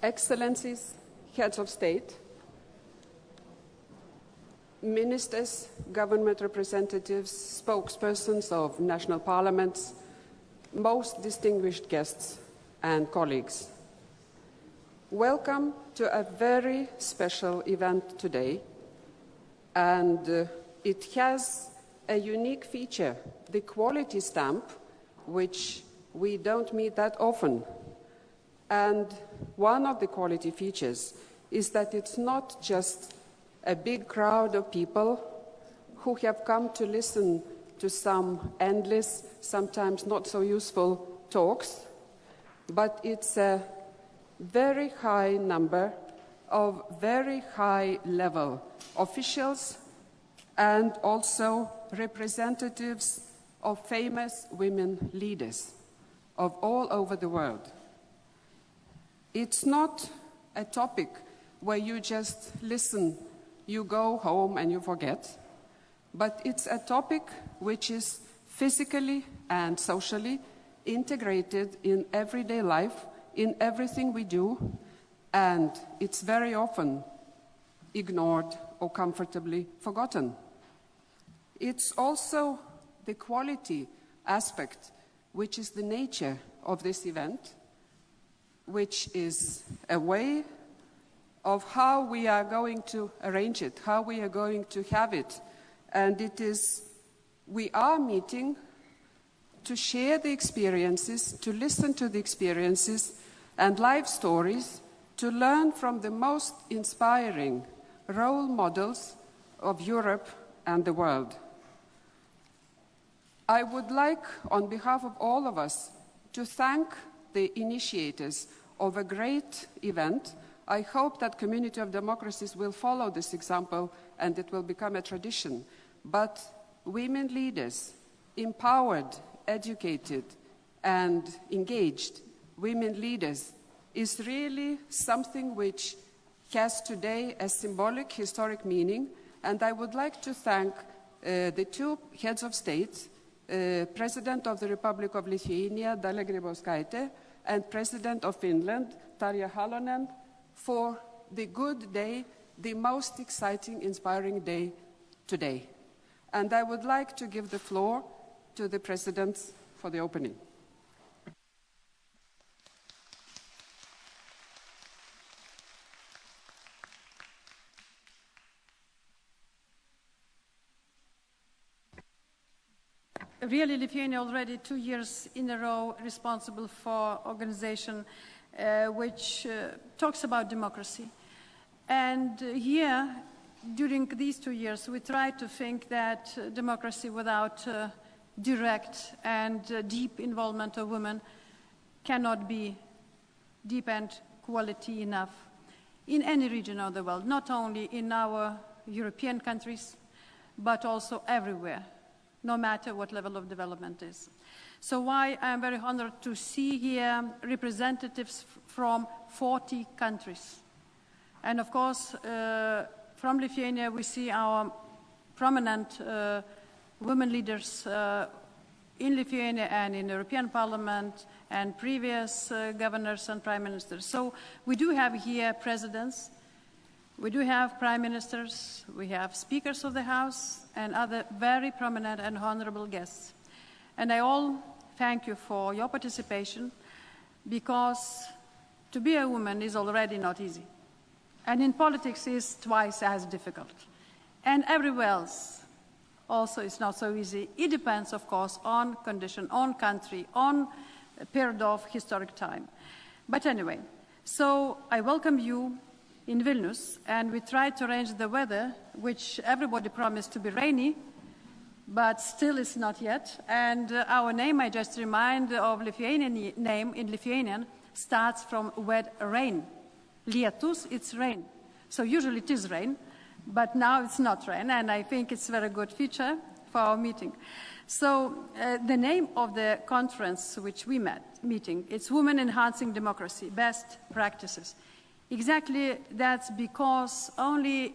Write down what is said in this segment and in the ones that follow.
Excellencies, heads of state, ministers, government representatives, spokespersons of national parliaments, most distinguished guests and colleagues. Welcome to a very special event today, and it has a unique feature, the quality stamp, which we don't meet that often. And one of the quality features is that it's not just a big crowd of people who have come to listen to some endless, sometimes not so useful talks, but it's a very high number of very high-level officials and also representatives of famous women leaders of all over the world. It's not a topic where you just listen, you go home and you forget, but it's a topic which is physically and socially integrated in everyday life, in everything we do, and it's very often ignored or comfortably forgotten. It's also the quality aspect, which is the nature of this event, which is a way of how we are going to arrange it, how we are going to have it. And it is, we are meeting to share the experiences, to listen to the experiences and life stories, to learn from the most inspiring role models of Europe and the world. I would like, on behalf of all of us, to thank the initiators of a great event. I hope that Community of Democracies will follow this example and it will become a tradition. But women leaders, empowered, educated, and engaged women leaders is really something which has today a symbolic, historic meaning. And I would like to thank the two heads of state, President of the Republic of Lithuania, Dalia Grybauskaitė, and President of Finland, Tarja Halonen, for the good day, the most exciting, inspiring day today. And I would like to give the floor to the Presidents for the opening. Really, Lithuania already 2 years in a row responsible for organization which talks about democracy. And here, during these 2 years, we try to think that democracy without direct and deep involvement of women cannot be deep and quality enough in any region of the world, not only in our European countries, but also everywhere, no matter what level of development is. So why I'm very honored to see here representatives from 40 countries. And of course, from Lithuania, we see our prominent women leaders in Lithuania and in the European Parliament and previous governors and prime ministers. So we do have here presidents, we do have prime ministers, we have speakers of the House and other very prominent and honorable guests. And I all thank you for your participation, because to be a woman is already not easy. And in politics is twice as difficult. And everywhere else also is not so easy. It depends, of course, on condition, on country, on a period of historic time. But anyway, so I welcome you in Vilnius, and we tried to arrange the weather, which everybody promised to be rainy, but still is not yet. And our name, I just remind of Lithuanian name in Lithuanian, starts from word rain. Lietus, it's rain. So usually it is rain, but now it's not rain, and I think it's a very good feature for our meeting. So the name of the conference which we meeting, it's Women Enhancing Democracy, Best Practices. Exactly that's because only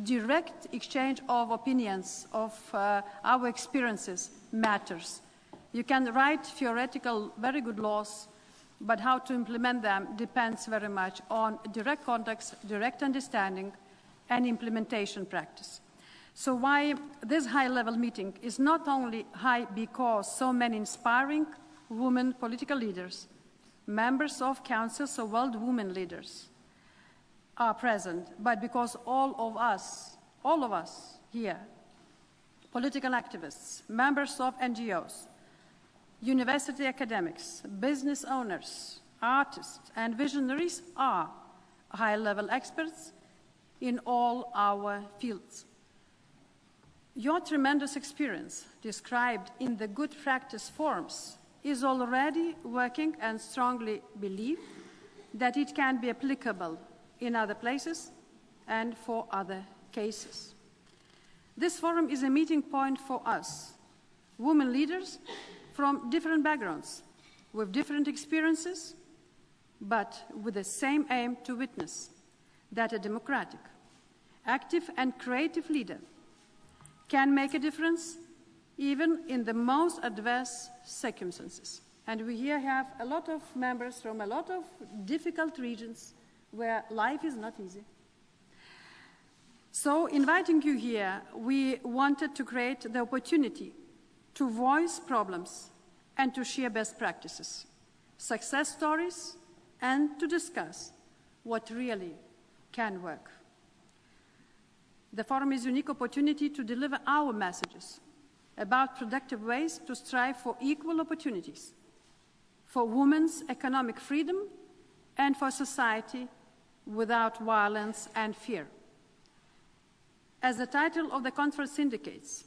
direct exchange of opinions, of our experiences matters. You can write theoretical, very good laws, but how to implement them depends very much on direct context, direct understanding, and implementation practice. So why this high-level meeting is not only high because so many inspiring women political leaders, members of councils of world women leaders are present, but because all of us here, political activists, members of NGOs, university academics, business owners, artists, and visionaries are high-level experts in all our fields. Your tremendous experience, described in the good practice forums, is already working and strongly believe that it can be applicable in other places and for other cases. This forum is a meeting point for us, women leaders from different backgrounds, with different experiences, but with the same aim to witness that a democratic, active, and creative leader can make a difference even in the most adverse circumstances. And we here have a lot of members from a lot of difficult regions where life is not easy. So inviting you here, we wanted to create the opportunity to voice problems and to share best practices, success stories, and to discuss what really can work. The forum is a unique opportunity to deliver our messages about productive ways to strive for equal opportunities, for women's economic freedom, and for society without violence and fear. As the title of the conference indicates,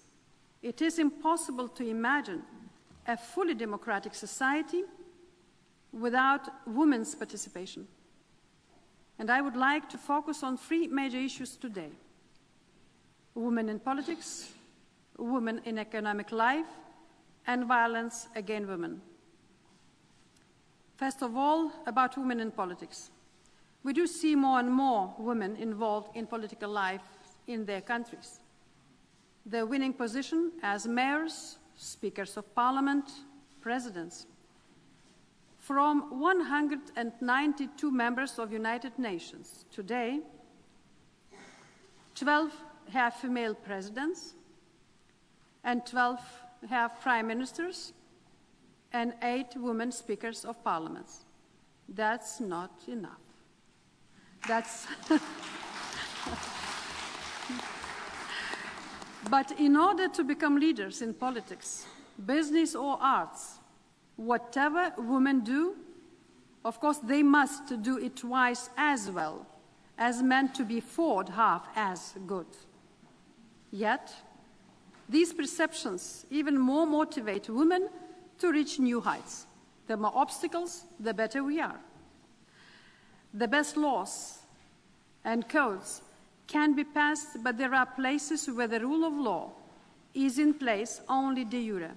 it is impossible to imagine a fully democratic society without women's participation. And I would like to focus on three major issues today: women in politics, women in economic life, and violence against women. First of all, about women in politics. We do see more and more women involved in political life in their countries. Their winning position as mayors, speakers of parliament, presidents. From 192 members of United Nations today, 12 have female presidents, and 12 have prime ministers, and 8 women speakers of parliaments. That's not enough. That's But in order to become leaders in politics, business, or arts, whatever women do, of course, they must do it twice as well as men to be thought half as good. Yet, these perceptions even more motivate women to reach new heights. The more obstacles, the better we are. The best laws and codes can be passed, but there are places where the rule of law is in place only de jure.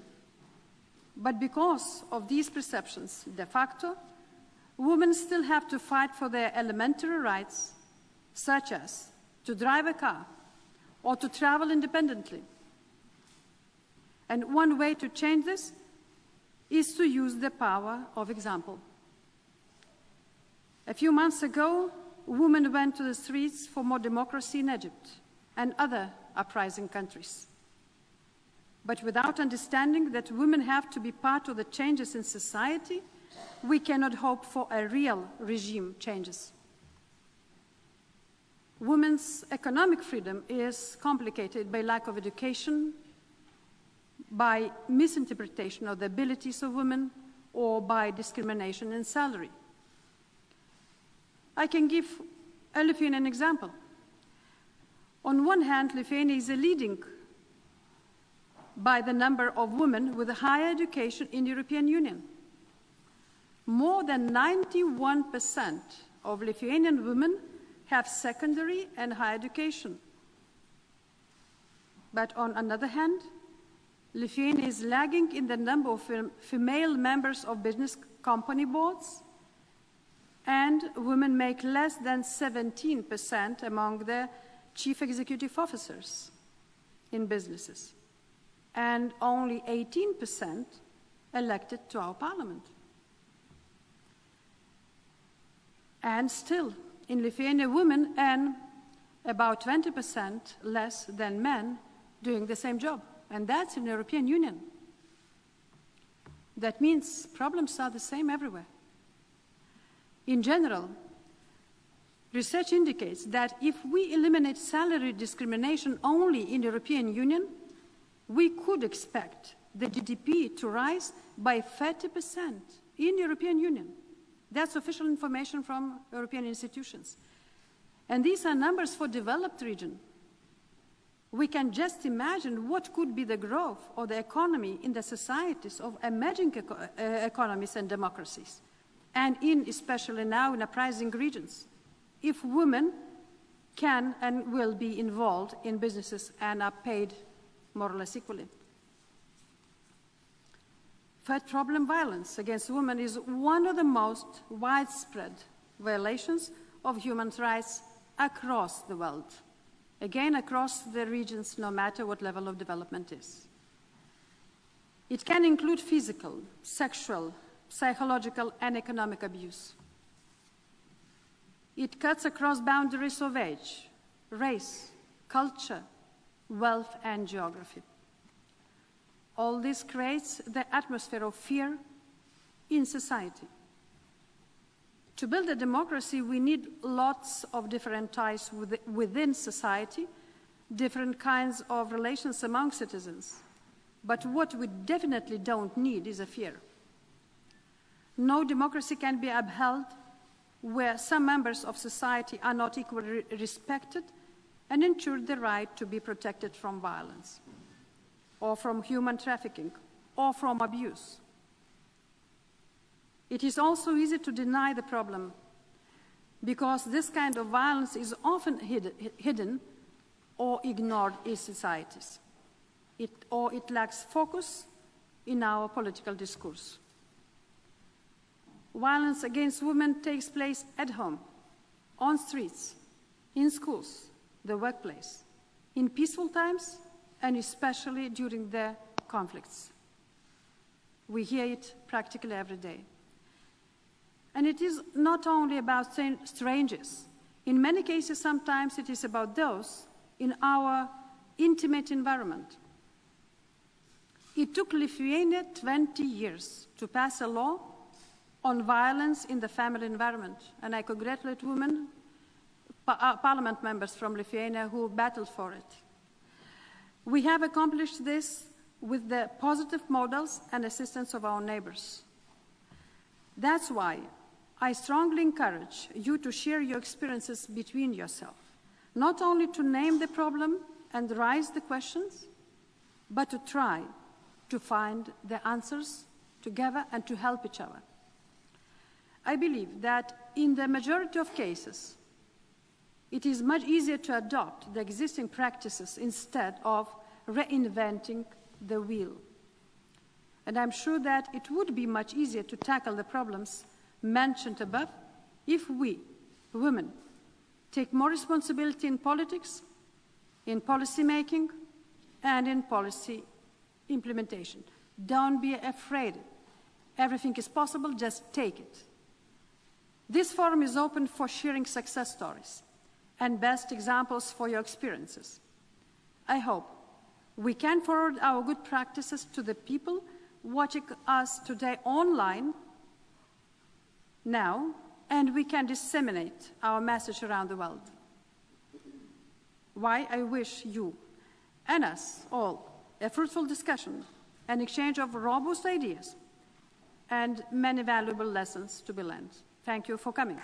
But because of these perceptions, de facto, women still have to fight for their elementary rights, such as to drive a car or to travel independently. And one way to change this is to use the power of example. A few months ago, women went to the streets for more democracy in Egypt and other uprising countries. But without understanding that women have to be part of the changes in society, we cannot hope for a real regime changes. Women's economic freedom is complicated by lack of education, by misinterpretation of the abilities of women, or by discrimination in salary. I can give a Lithuanian example. On one hand, Lithuania is leading by the number of women with higher education in the European Union. More than 91% of Lithuanian women have secondary and higher education. But on another hand, Lithuania is lagging in the number of female members of business company boards, and women make less than 17% among the chief executive officers in businesses, and only 18% elected to our parliament. And still, in Lithuania, women earn about 20% less than men doing the same job, and that's in the European Union. That means problems are the same everywhere. In general, research indicates that if we eliminate salary discrimination only in the European Union, we could expect the GDP to rise by 30% in the European Union. That's official information from European institutions. And these are numbers for developed region. We can just imagine what could be the growth of the economy in the societies of emerging economies and democracies, and especially now in uprising regions, if women can and will be involved in businesses and are paid more or less equally. Third problem, violence against women is one of the most widespread violations of human rights across the world. Again, across the regions, no matter what level of development is. It can include physical, sexual, psychological, and economic abuse. It cuts across boundaries of age, race, culture, wealth, and geography. All this creates the atmosphere of fear in society. To build a democracy, we need lots of different ties within society, different kinds of relations among citizens. But what we definitely don't need is a fear. No democracy can be upheld where some members of society are not equally respected and ensured the right to be protected from violence, or from human trafficking, or from abuse. It is also easy to deny the problem because this kind of violence is often hidden or ignored in societies, or it lacks focus in our political discourse. Violence against women takes place at home, on streets, in schools, the workplace, in peaceful times, and especially during the conflicts. We hear it practically every day. And it is not only about strangers. In many cases, sometimes it is about those in our intimate environment. It took Lithuania 20 years to pass a law on violence in the family environment, and I congratulate women, parliament members from Lithuania who battled for it. We have accomplished this with the positive models and assistance of our neighbors. That's why I strongly encourage you to share your experiences between yourself, not only to name the problem and raise the questions, but to try to find the answers together and to help each other. I believe that in the majority of cases, it is much easier to adopt the existing practices instead of reinventing the wheel. And I'm sure that it would be much easier to tackle the problems mentioned above if we, women, take more responsibility in politics, in policy making, and in policy implementation. Don't be afraid. Everything is possible, just take it. This forum is open for sharing success stories and best examples for your experiences. I hope we can forward our good practices to the people watching us today online now, and we can disseminate our message around the world. Why I wish you and us all a fruitful discussion, an exchange of robust ideas, and many valuable lessons to be learned. Thank you for coming.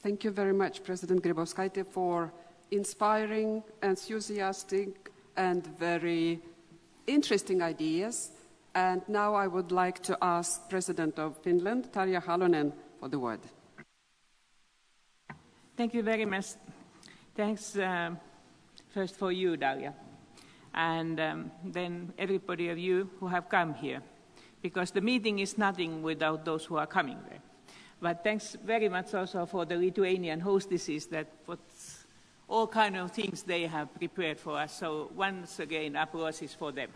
Thank you very much, President Grybauskaitė, for inspiring, enthusiastic, and very interesting ideas. And now I would like to ask President of Finland, Tarja Halonen, for the word. Thank you very much. Thanks first for you, Darja, and then everybody of you who have come here, because the meeting is nothing without those who are coming there. But thanks very much also for the Lithuanian hostesses that what all kind of things they have prepared for us. So once again, applause is for them.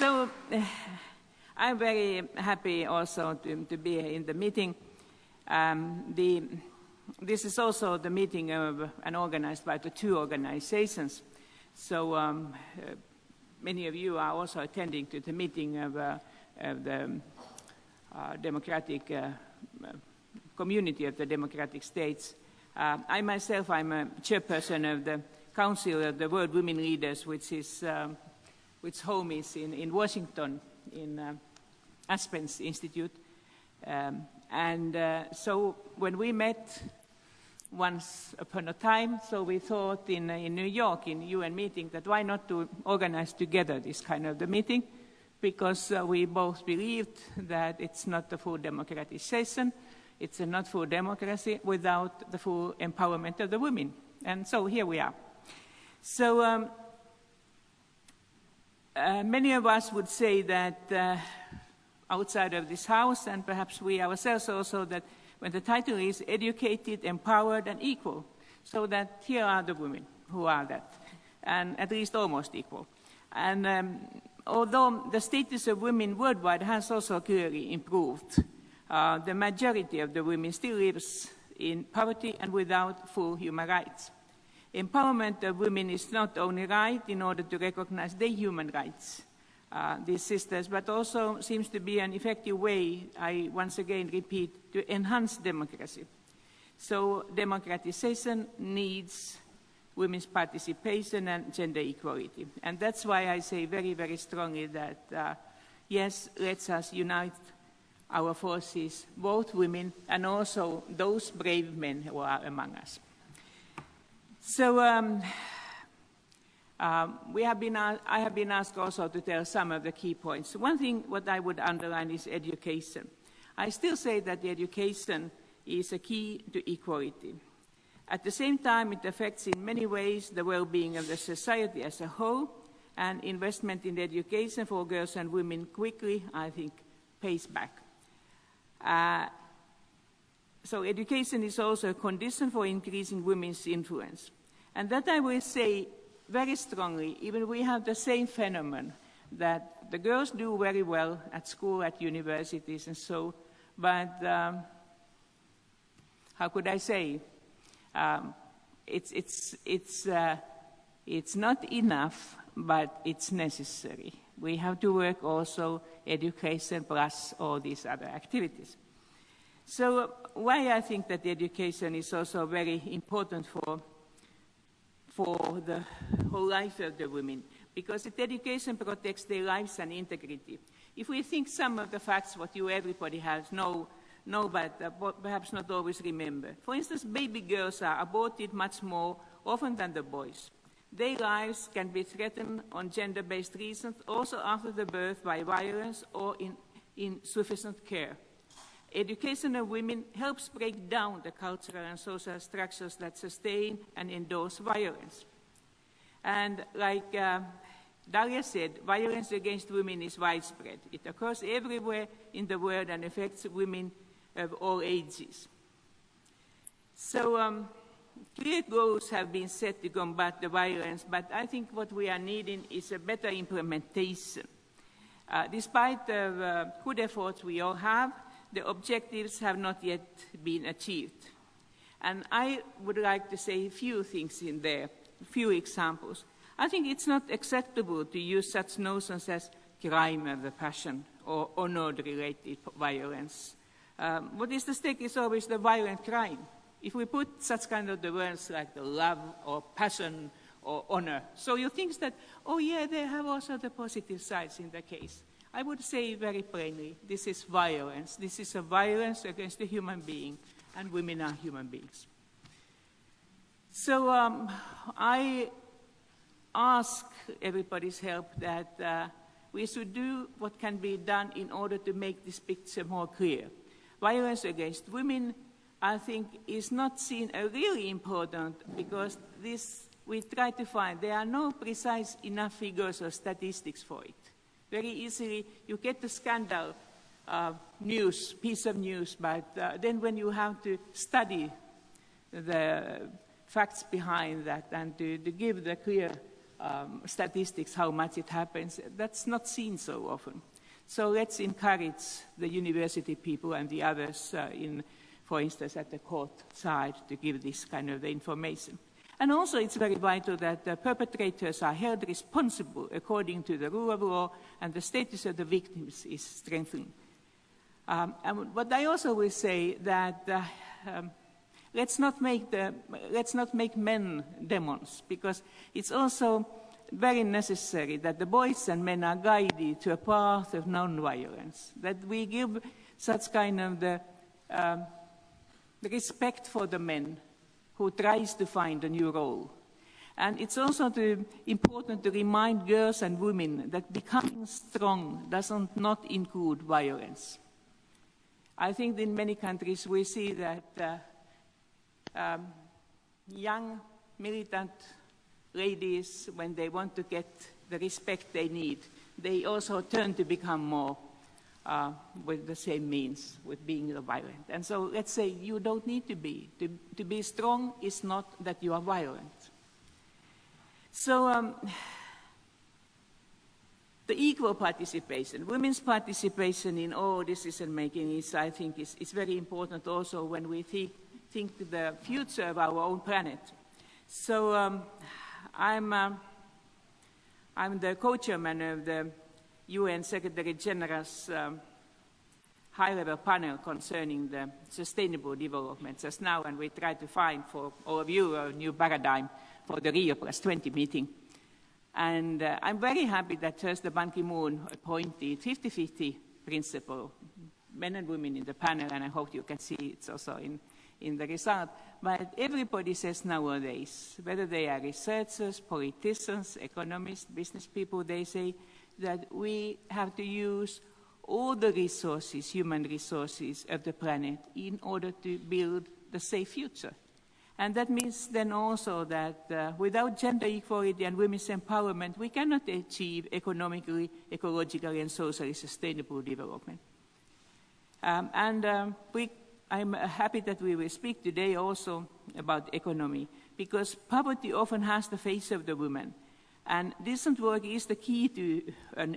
So I'm very happy also to be in the meeting. This is also the meeting of and organized by the two organizations. So many of you are also attending to the meeting of the democratic community of the democratic states. I myself, I'm a chairperson of the Council of the World Women Leaders, which home is in Washington, in Aspen's Institute. So when we met once upon a time, so we thought in New York, in UN meeting, that why not to organize together this kind of the meeting, because we both believed that it's not the full democratization, it's not full democracy without the full empowerment of the women. And so here we are. So many of us would say that outside of this house, and perhaps we ourselves also, that when the title is Educated, Empowered and Equal, so that here are the women who are that, and at least almost equal. And although the status of women worldwide has also clearly improved, the majority of the women still lives in poverty and without full human rights. Empowerment of women is not only right in order to recognize their human rights, these sisters, but also seems to be an effective way, I once again repeat, to enhance democracy. So democratization needs women's participation and gender equality. And that's why I say very, very strongly that, yes, let us unite our forces, both women and also those brave men who are among us. So I have been asked also to tell some of the key points. One thing what I would underline is education. I still say that the education is a key to equality. At the same time, it affects in many ways the well-being of the society as a whole, and investment in education for girls and women quickly, I think, pays back. So education is also a condition for increasing women's influence. And that I will say very strongly, even we have the same phenomenon, that the girls do very well at school, at universities and so, but how could I say? It's not enough, but it's necessary. We have to work also education plus all these other activities. So why I think that the education is also very important for the whole life of the women, because the education protects their lives and integrity. If we think some of the facts what everybody has know, but perhaps not always remember. For instance, baby girls are aborted much more often than the boys. Their lives can be threatened on gender-based reasons also after the birth by violence or insufficient care. Education of women helps break down the cultural and social structures that sustain and endorse violence. And like Daria said, violence against women is widespread. It occurs everywhere in the world and affects women of all ages. So clear goals have been set to combat the violence, but I think what we are needing is a better implementation. Despite the good efforts we all have, the objectives have not yet been achieved. And I would like to say a few things in there, a few examples. I think it's not acceptable to use such notions as crime of the passion or honor-related violence. What is the stake is always the violent crime. If we put such kind of the words like the love or passion or honor, so you think that, oh yeah, they have also the positive sides in the case. I would say very plainly, this is violence. This is a violence against the human being, and women are human beings. So I ask everybody's help that we should do what can be done in order to make this picture more clear. Violence against women, I think, is not seen as really important because this we try to find. There are no precise enough figures or statistics for it. Very easily, you get the scandal news, piece of news, but then when you have to study the facts behind that and to give the clear statistics, how much it happens. That's not seen so often. So let's encourage the university people and the others, for instance, at the court side, to give this kind of information. And also it's very vital that the perpetrators are held responsible according to the rule of law, and the status of the victims is strengthened. But I also will say that let's not make men demons, because it's also very necessary that the boys and men are guided to a path of non-violence, that we give such kind of the respect for the men who tries to find a new role. And it's also important to remind girls and women that becoming strong doesn't not include violence. I think in many countries we see that young militant ladies, when they want to get the respect they need, they also turn to become more with the same means, with being violent. And so let's say you don't need to be. To be strong is not that you are violent. So the equal participation, women's participation in all decision-making is, I think, is very important also when we think the future of our own planet. So I'm the co-chairman of the UN Secretary General's high-level panel concerning the sustainable development just now, and we try to find for all of you a new paradigm for the Rio +20 meeting. And I'm very happy that first Ban Ki-moon appointed 50-50 principle, men and women in the panel, and I hope you can see it's also in the result. But everybody says nowadays, whether they are researchers, politicians, economists, business people, they say that we have to use all the resources, human resources of the planet in order to build the safe future. And that means then also that without gender equality and women's empowerment, we cannot achieve economically, ecologically, and socially sustainable development. I'm happy that we will speak today also about economy, because poverty often has the face of the woman. And decent work is the key to a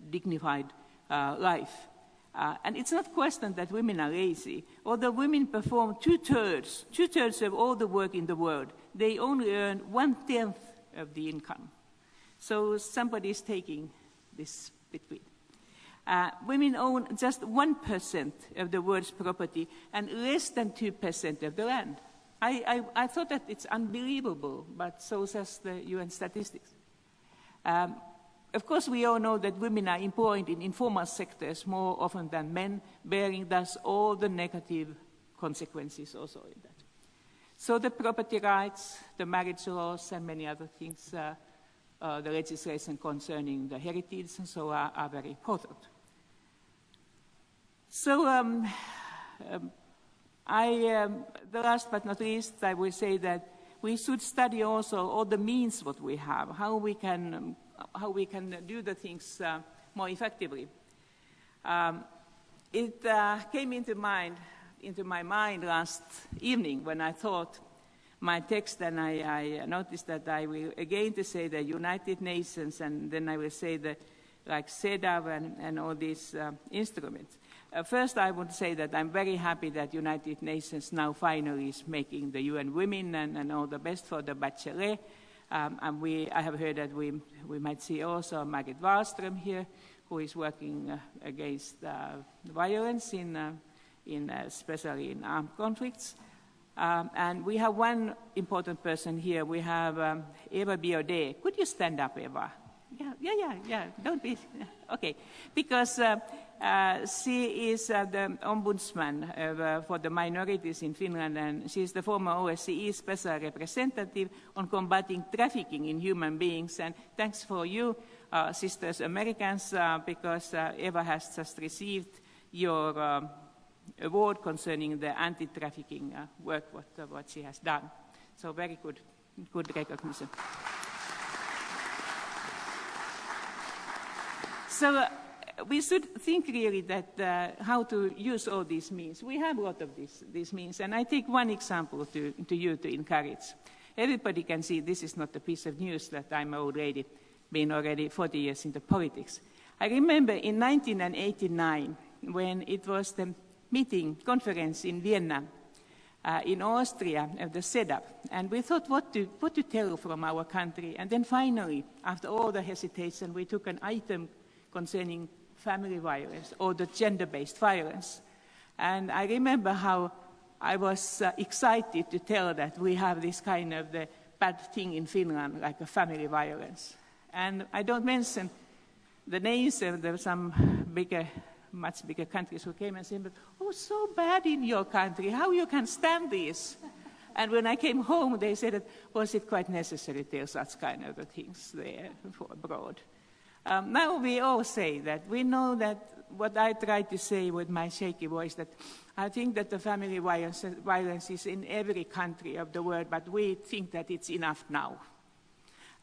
dignified life. And it's not questioned that women are lazy. Although women perform two-thirds of all the work in the world, they only earn 1/10 of the income. So somebody is taking this between. Women own just 1% of the world's property and less than 2% of the land. I thought that it's unbelievable, but so says the UN statistics. Of course, we all know that women are employed in informal sectors more often than men, bearing thus all the negative consequences also in that. So the property rights, the marriage laws, and many other things, the legislation concerning the heritage and so are very important. So the last but not least, I will say that we should study also all the means what we have, how we can do the things more effectively. It came into my mind last evening when I thought my text, and I noticed that I will again to say the United Nations, and then I will say the like CEDAW and all these instruments. First, I would say that I'm very happy that United Nations now finally is making the UN Women and all the best for the Bachelet. And I have heard that we might see also Margaret Wallström here, who is working against violence especially in armed conflicts. And we have one important person here. We have Eva Biaudet. Could you stand up, Eva? Yeah. Don't be okay, because she is the ombudsman for the minorities in Finland, and she is the former OSCE special representative on combating trafficking in human beings. And thanks for you, sisters Americans, because Eva has just received your award concerning the anti-trafficking work what she has done. So very good recognition. So we should think really that how to use all these means. We have a lot of these means, and I take one example to you to encourage. everybody can see this is not a piece of news that I'm been already 40 years into politics. I remember in 1989, when it was the conference in Vienna, in Austria, of the setup, and we thought what to tell from our country. And then finally, after all the hesitation, we took an item concerning family violence or the gender-based violence. And I remember how I was excited to tell that we have this kind of the bad thing in Finland, like a family violence. And I don't mention the names of some much bigger countries who came and said, oh, so bad in your country, how you can stand this? And when I came home, they said, was it quite necessary to tell such kind of things there abroad? Now we all say that. We know that what I tried to say with my shaky voice, that I think that the family violence is in every country of the world, but we think that it's enough now.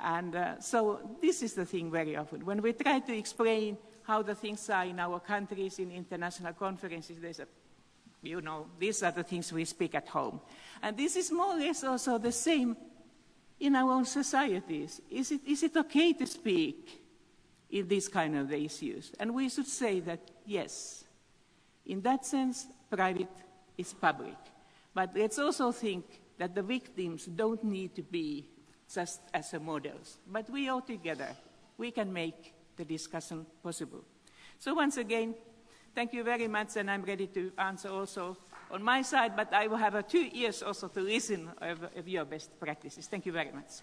And so this is the thing very often. When we try to explain how the things are in our countries, in international conferences, they say, these are the things we speak at home. And this is more or less also the same in our own societies. Is it okay to speak in these kind of issues? And we should say that, yes, in that sense, private is public. But let's also think that the victims don't need to be just as models. But we all together, we can make the discussion possible. So once again, thank you very much, and I'm ready to answer also on my side, but I will have 2 years also to listen of your best practices. Thank you very much.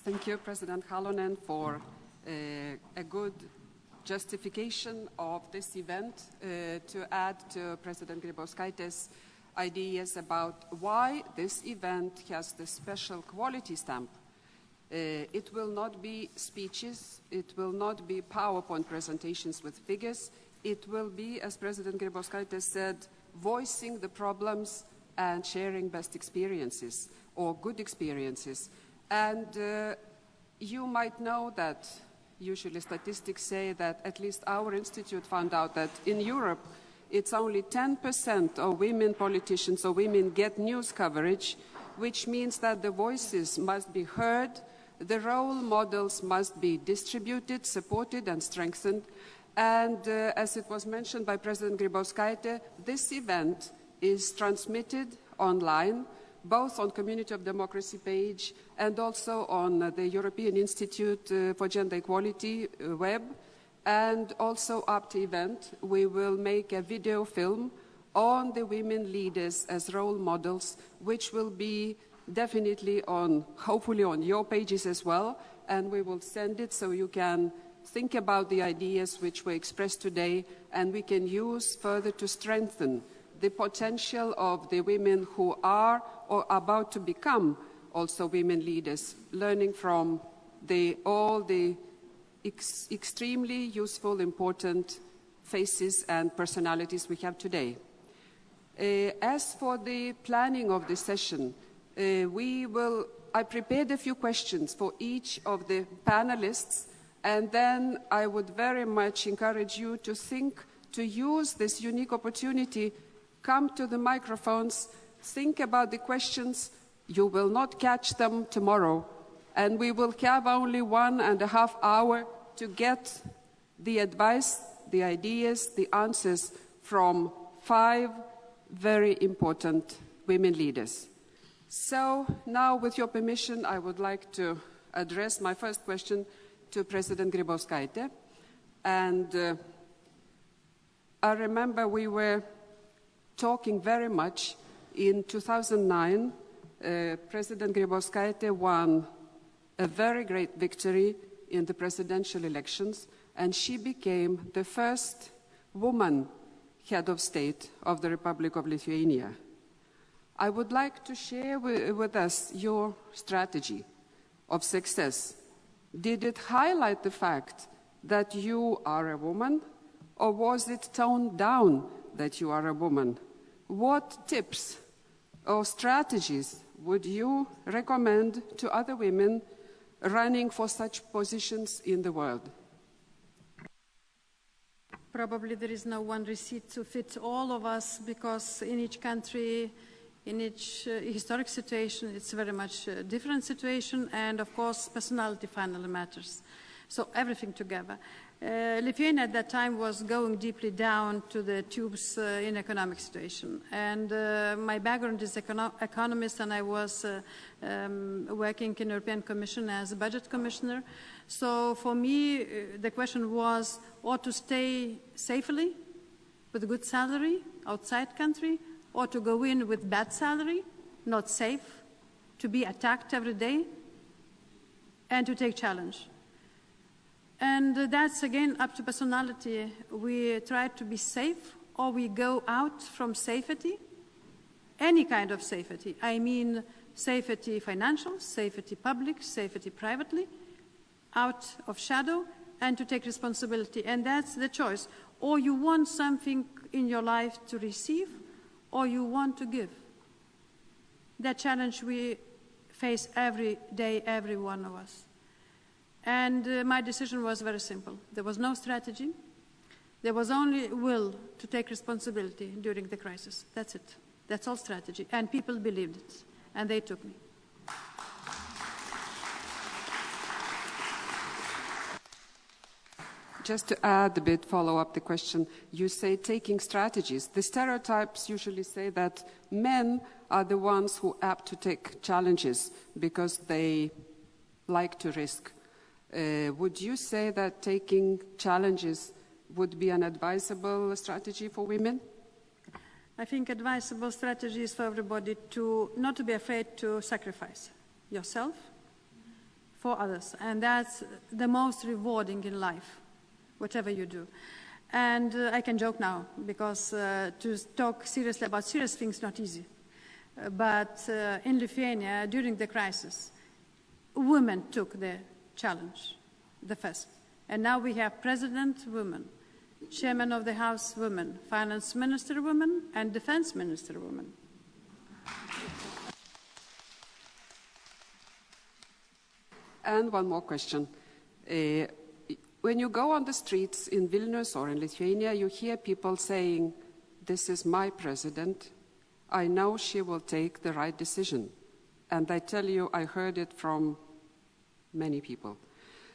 Thank you, President Halonen, for a good justification of this event, to add to President Grybauskaitė's ideas about why this event has the special quality stamp. It will not be speeches, it will not be PowerPoint presentations with figures, it will be, as President Grybauskaitė said, voicing the problems and sharing best experiences or good experiences. And you might know that usually statistics say that at least our institute found out that in Europe it's only 10% of women politicians or women get news coverage, which means that the voices must be heard, the role models must be distributed, supported and strengthened. And as it was mentioned by President Grybauskaitė, this event is transmitted online, both on Community of Democracy page and also on the European Institute for Gender Equality web. And also after the event, we will make a video film on the women leaders as role models, which will be definitely hopefully on your pages as well. And we will send it so you can think about the ideas which were expressed today, and we can use further to strengthen the potential of the women who are or about to become also women leaders, learning from all the extremely useful, important faces and personalities we have today. As for the planning of the session, I prepared a few questions for each of the panelists, and then I would very much encourage you to use this unique opportunity. Come to the microphones, think about the questions. You will not catch them tomorrow, and we will have only 1.5 hours to get the advice, the ideas, the answers from 5 very important women leaders. So now, with your permission, I would like to address my first question to President Grybauskaitė. And I remember we were talking very much in 2009. President Grybauskaitė won a very great victory in the presidential elections, and she became the first woman head of state of the Republic of Lithuania. I would like to share with us your strategy of success. Did it highlight the fact that you are a woman, or was it toned down that you are a woman? What tips or strategies would you recommend to other women running for such positions in the world? Probably there is no one receipt to fit all of us, because in each country, in each historic situation, it's very much a different situation, and of course personality finally matters. So everything together. Lithuania at that time was going deeply down to the tubes in economic situation. And my background is economist, and I was working in the European Commission as a budget commissioner. So for me, the question was, or to stay safely with a good salary outside country, or to go in with bad salary, not safe, to be attacked every day, and to take challenge. And that's, again, up to personality. We try to be safe, or we go out from safety, any kind of safety. I mean safety financial, safety public, safety privately, out of shadow, and to take responsibility. And that's the choice. Or you want something in your life to receive, or you want to give. That challenge we face every day, every one of us. And my decision was very simple. There was no strategy. There was only will to take responsibility during the crisis. That's it. That's all strategy. And people believed it, and they took me. Just to add a bit, follow up the question, you say taking strategies. The stereotypes usually say that men are the ones who are apt to take challenges because they like to risk. Would you say that taking challenges would be an advisable strategy for women? I think advisable strategy is for everybody to not to be afraid to sacrifice yourself for others. And that's the most rewarding in life, whatever you do. And I can joke now, because to talk seriously about serious things is not easy. But in Lithuania, during the crisis, women took the challenge, the first. And now we have president women, chairman of the House women, finance minister women, and defense minister women. And one more question. When you go on the streets in Vilnius or in Lithuania, you hear people saying, "This is my president. I know she will take the right decision." And I tell you, I heard it from many people.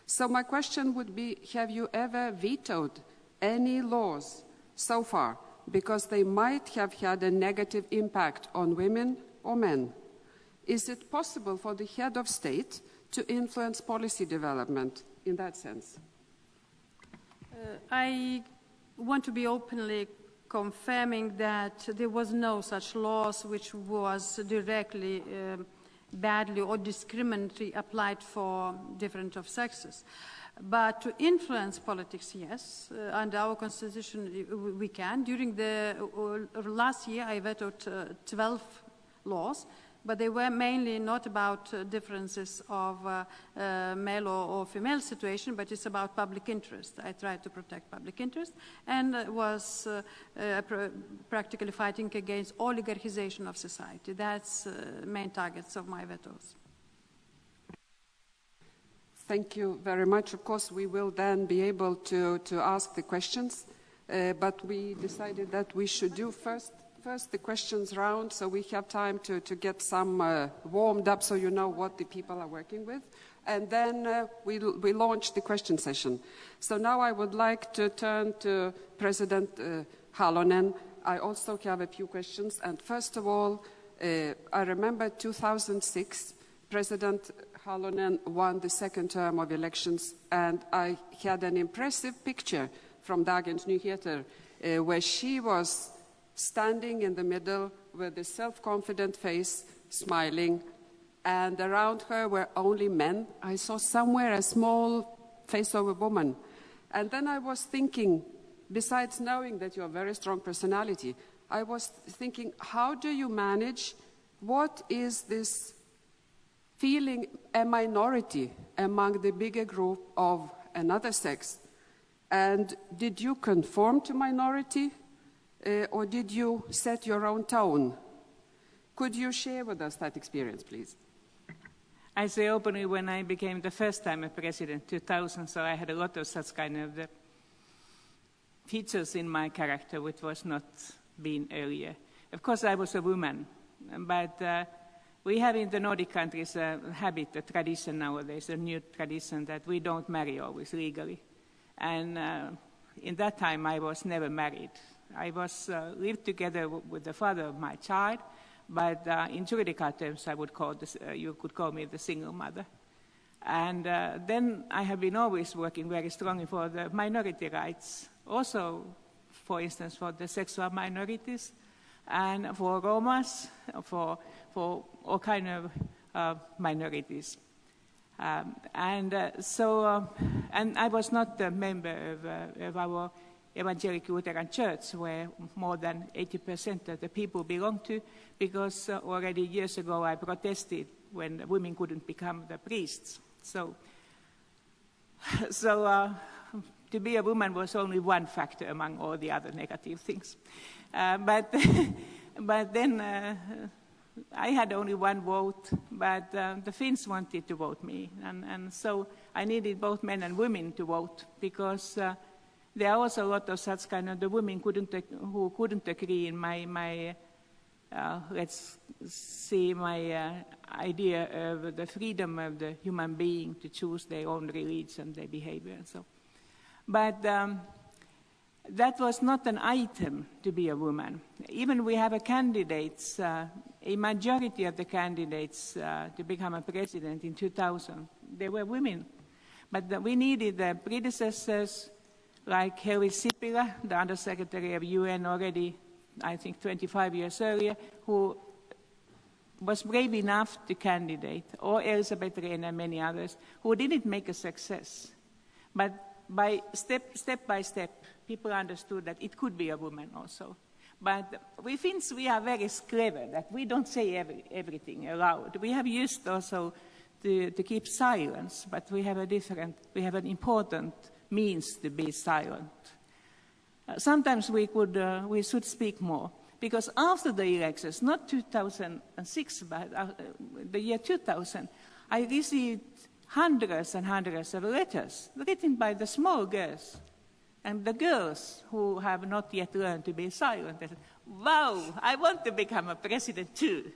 So my question would be, have you ever vetoed any laws so far because they might have had a negative impact on women or men? Is it possible for the head of state to influence policy development in that sense? I want to be openly confirming that there was no such laws which was directly badly or discriminatory applied for different of sexes. But to influence politics, yes, under our constitution we can. During the last year I vetoed 12 laws, but they were mainly not about differences of male or female situation, but it's about public interest. I tried to protect public interest, and was practically fighting against oligarchization of society. That's main targets of my vetoes. Thank you very much. Of course, we will then be able to ask the questions, but we decided that we should do first the questions round, so we have time to get some warmed up, so you know what the people are working with. And then we launch the question session. So now I would like to turn to President Halonen. I also have a few questions. And first of all, I remember 2006, President Halonen won the second term of elections, and I had an impressive picture from Dagens Nyheter where she was standing in the middle with a self-confident face, smiling, and around her were only men. I saw somewhere a small face of a woman. And then I was thinking, besides knowing that you're a very strong personality, I was thinking, how do you manage, what is this feeling a minority among the bigger group of another sex? And did you conform to minority? Or did you set your own tone? Could you share with us that experience, please? I say openly, when I became the first time a president, 2000, so I had a lot of such kind of features in my character which was not been earlier. Of course, I was a woman, but we have in the Nordic countries a habit, a tradition nowadays, a new tradition that we don't marry always legally. And in that time, I was never married. I was lived together with the father of my child, but in juridical terms, I would call this, you could call me the single mother. And then I have been always working very strongly for the minority rights, also, for instance, for the sexual minorities, and for Romas, for all kind of minorities. And I was not a member of our Evangelical Lutheran Church, where more than 80% of the people belong to, because already years ago I protested when women couldn't become the priests. So to be a woman was only one factor among all the other negative things. But then I had only one vote, but the Finns wanted to vote me. And so I needed both men and women to vote, because there are also a lot of such kind of the women who couldn't agree in my let's see, my idea of the freedom of the human being to choose their own religion, their behavior, and so. But that was not an item to be a woman. Even we have a candidates, a majority of the candidates to become a president in 2000, they were women. But we needed the predecessors like Helvi Sipilä, the Undersecretary of UN already, I think 25 years earlier, who was brave enough to candidate, or Elisabeth Rehn and many others, who didn't make a success. But by step by step, people understood that it could be a woman also. But we Finns, we are very clever, that we don't say everything aloud. We have used also to keep silence, but we have an important means to be silent. Sometimes we should speak more, because after the elections, not 2006, but the year 2000, I received hundreds and hundreds of letters written by the small girls. And the girls who have not yet learned to be silent, they said, wow, I want to become a president too.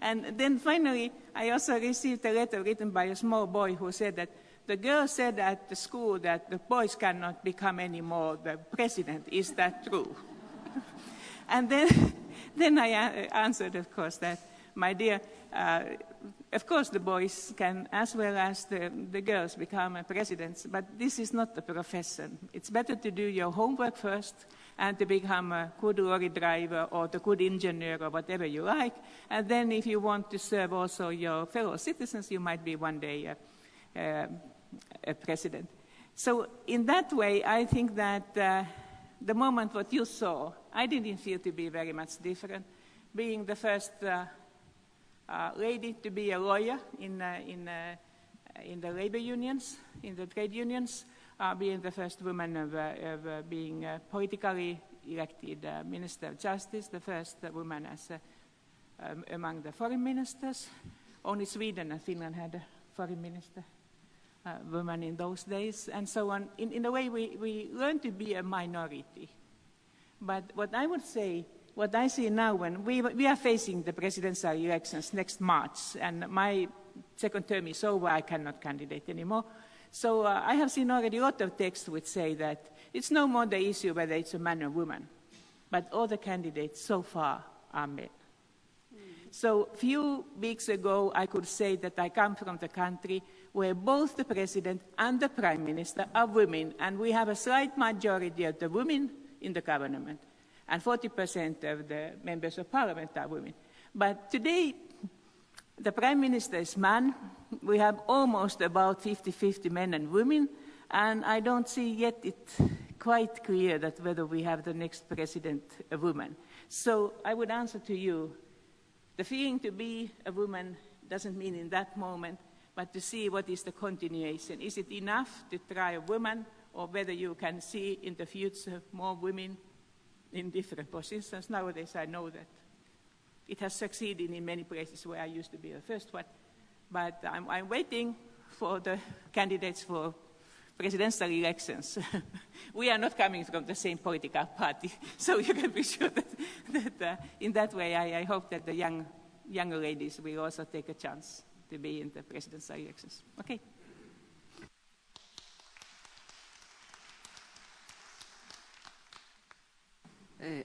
And then finally, I also received a letter written by a small boy who said that the girl said at the school that the boys cannot become anymore the president. Is that true? And then I answered, of course, that, my dear, of course the boys can, as well as the girls, become presidents, but this is not a profession. It's better to do your homework first and to become a good lorry driver or the good engineer or whatever you like. And then if you want to serve also your fellow citizens, you might be one day a president. So in that way, I think that the moment what you saw, I didn't feel to be very much different. Being the first lady to be a lawyer in the labor unions, in the trade unions, being the first woman of being politically elected Minister of Justice, the first woman as among the foreign ministers. Only Sweden and Finland had a foreign minister. Women in those days, and so on. In a way, we learn to be a minority. But what I would say, what I see now, when we are facing the presidential elections next March, and my second term is over, I cannot candidate anymore. So I have seen already a lot of texts which say that it's no more the issue whether it's a man or woman, but all the candidates so far are men. So a few weeks ago, I could say that I come from the country where both the president and the prime minister are women, and we have a slight majority of the women in the government, and 40% of the members of parliament are women. But today, the prime minister is man. We have almost about 50-50 men and women, and I don't see yet it quite clear that whether we have the next president a woman. So I would answer to you, the feeling to be a woman doesn't mean in that moment, but to see what is the continuation. Is it enough to try a woman, or whether you can see in the future more women in different positions? Nowadays I know that it has succeeded in many places where I used to be the first one. But I'm waiting for the candidates for presidential elections, we are not coming from the same political party. So you can be sure that in that way, I hope that the younger ladies will also take a chance to be in the presidential elections. Okay.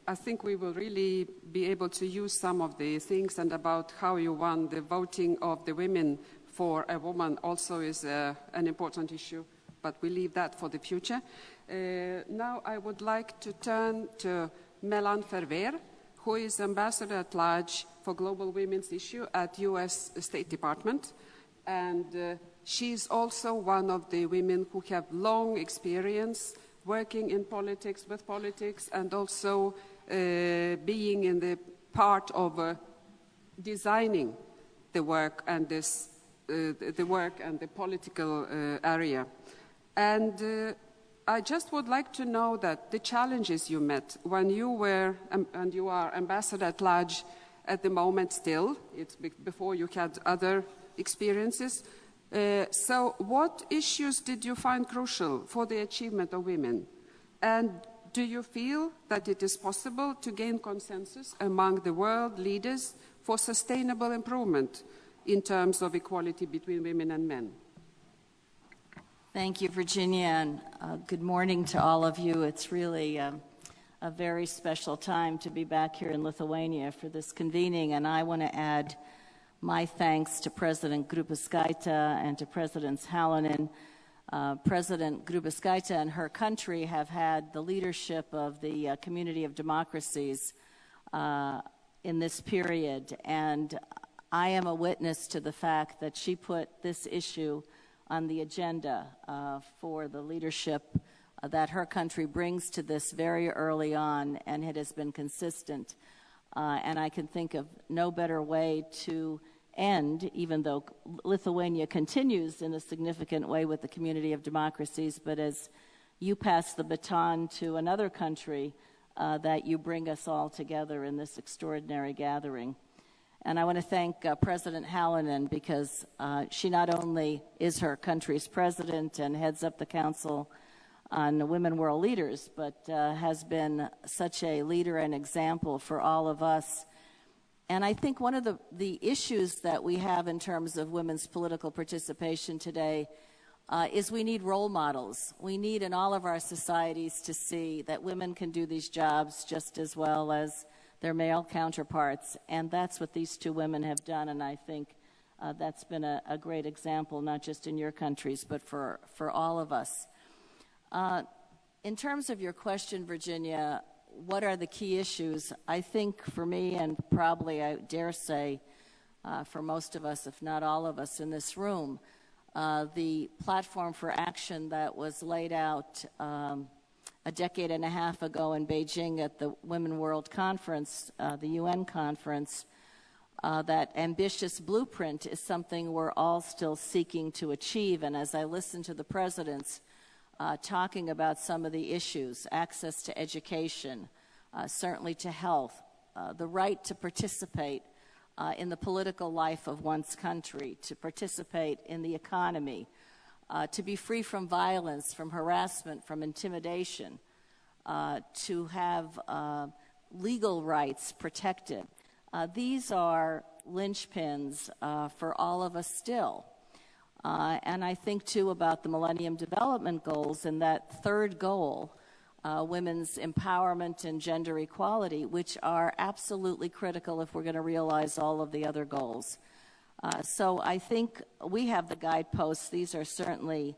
I think we will really be able to use some of the things, and about how you won the voting of the women for a woman also is an important issue, but we leave that for the future. Now I would like to turn to Melan Ferver, who is Ambassador at Large for Global Women's Issue at US State Department. And she's also one of the women who have long experience working in politics, with politics, and also being in the part of designing the work and the political area. And I just would like to know that the challenges you met when you were, and you are Ambassador at Large at the moment still, it's before you had other experiences. So what issues did you find crucial for the achievement of women? And do you feel that it is possible to gain consensus among the world leaders for sustainable improvement in terms of equality between women and men? Thank you, Virginia, and good morning to all of you. It's really a very special time to be back here in Lithuania for this convening, and I want to add my thanks to President Grybauskaitė and to Presidents Halonen. President Grybauskaitė and her country have had the leadership of the Community of Democracies in this period, and I am a witness to the fact that she put this issue on the agenda for the leadership that her country brings to this very early on, and it has been consistent. And I can think of no better way to end, even though Lithuania continues in a significant way with the Community of Democracies, but as you pass the baton to another country, that you bring us all together in this extraordinary gathering. And I want to thank President Halonen, because she not only is her country's president and heads up the Council on Women World Leaders, but has been such a leader and example for all of us. And I think one of the issues that we have in terms of women's political participation today is we need role models. We need in all of our societies to see that women can do these jobs just as well as their male counterparts, and that's what these two women have done, and I think that's been a great example, not just in your countries, but for all of us. In terms of your question, Virginia, what are the key issues? I think for me, and probably I dare say for most of us, if not all of us in this room, the platform for action that was laid out a decade and a half ago in Beijing at the Women World Conference, the UN conference, that ambitious blueprint is something we're all still seeking to achieve. And as I listen to the presidents talking about some of the issues, access to education, certainly to health, the right to participate in the political life of one's country, to participate in the economy, to be free from violence, from harassment, from intimidation, to have legal rights protected. These are linchpins for all of us still. And I think, too, about the Millennium Development Goals and that third goal, women's empowerment and gender equality, which are absolutely critical if we're going to realize all of the other goals. So I think we have the guideposts. These are certainly,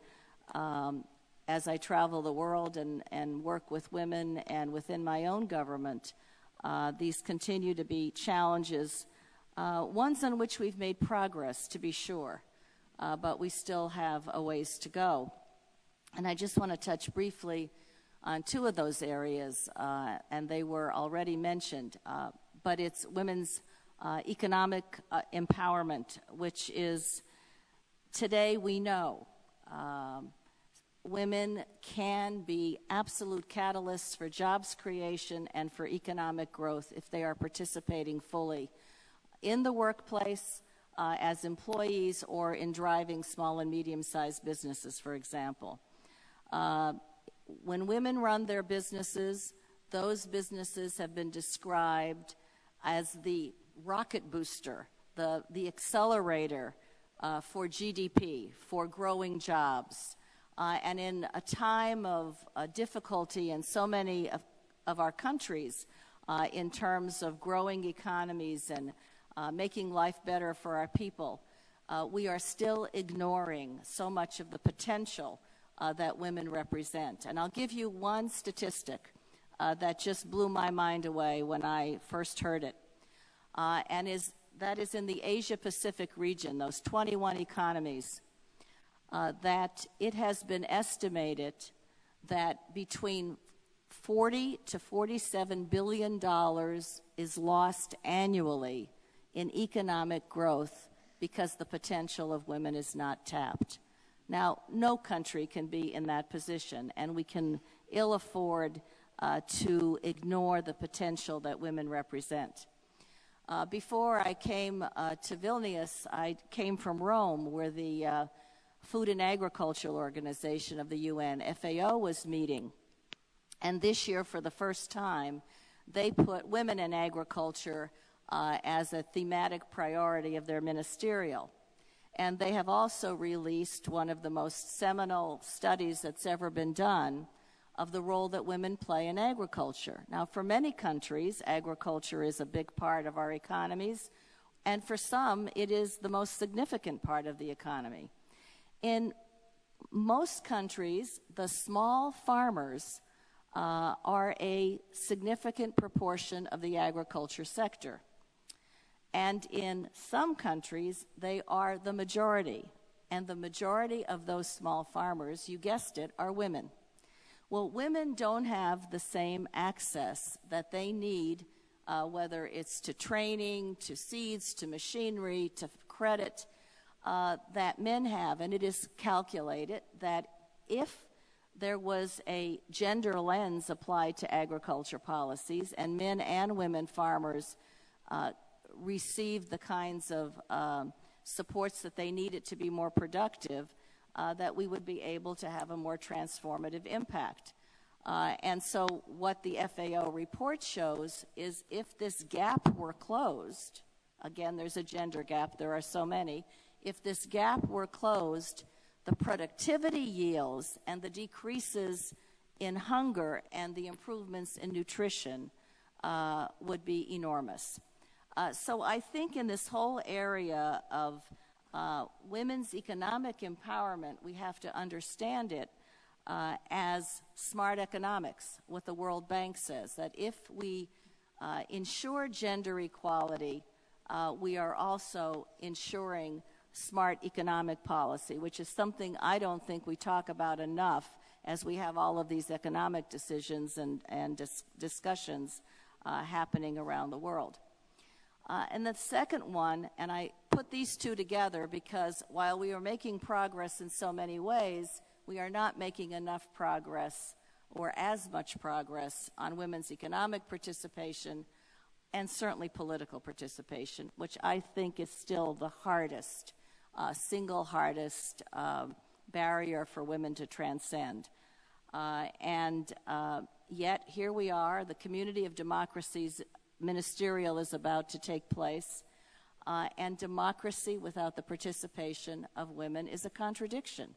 as I travel the world and work with women and within my own government, these continue to be challenges, ones on which we've made progress, to be sure, but we still have a ways to go. And I just want to touch briefly on two of those areas, and they were already mentioned, but it's women's economic empowerment, which is, today we know, women can be absolute catalysts for jobs creation and for economic growth if they are participating fully in the workplace as employees or in driving small and medium-sized businesses, for example. When women run their businesses, those businesses have been described as the rocket booster, the accelerator for GDP, for growing jobs. And in a time of difficulty in so many of our countries in terms of growing economies and making life better for our people, we are still ignoring so much of the potential that women represent. And I'll give you one statistic that just blew my mind away when I first heard it, that is in the Asia-Pacific region, those 21 economies, that it has been estimated that between $40 to $47 billion is lost annually in economic growth because the potential of women is not tapped. Now, no country can be in that position, and we can ill afford to ignore the potential that women represent. Before I came to Vilnius, I came from Rome, where the Food and Agriculture Organization of the UN, FAO, was meeting. And this year, for the first time, they put women in agriculture as a thematic priority of their ministerial. And they have also released one of the most seminal studies that's ever been done of the role that women play in agriculture. Now, for many countries, agriculture is a big part of our economies, and for some, it is the most significant part of the economy. In most countries, the small farmers are a significant proportion of the agriculture sector. And in some countries, they are the majority. And the majority of those small farmers, you guessed it, are women. Well, women don't have the same access that they need, whether it's to training, to seeds, to machinery, to credit, that men have. And it is calculated that if there was a gender lens applied to agriculture policies and men and women farmers received the kinds of supports that they needed to be more productive, that we would be able to have a more transformative impact. And so what the FAO report shows is if this gap were closed, again, there's a gender gap, there are so many, if this gap were closed, the productivity yields and the decreases in hunger and the improvements in nutrition would be enormous. So I think in this whole area of women's economic empowerment, we have to understand it as smart economics, what the World Bank says, that if we ensure gender equality, we are also ensuring smart economic policy, which is something I don't think we talk about enough as we have all of these economic decisions and discussions happening around the world. And the second one, and I put these two together because while we are making progress in so many ways, we are not making enough progress or as much progress on women's economic participation and certainly political participation, which I think is still the hardest, single hardest barrier for women to transcend. Yet here we are, the Community of Democracies ministerial is about to take place, and democracy without the participation of women is a contradiction.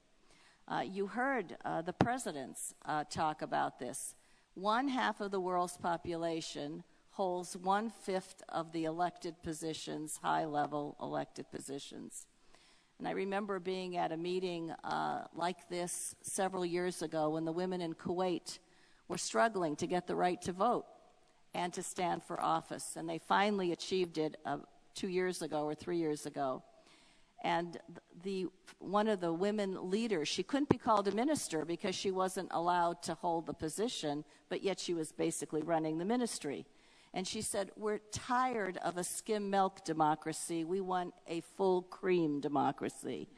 You heard the presidents talk about this. 1/2 of the world's population holds 1/5 of the elected positions, high-level elected positions. And I remember being at a meeting like this several years ago when the women in Kuwait were struggling to get the right to vote and to stand for office. And they finally achieved it 2 years ago or 3 years ago. And one of the women leaders, she couldn't be called a minister because she wasn't allowed to hold the position, but yet she was basically running the ministry. And she said, we're tired of a skim milk democracy. We want a full cream democracy.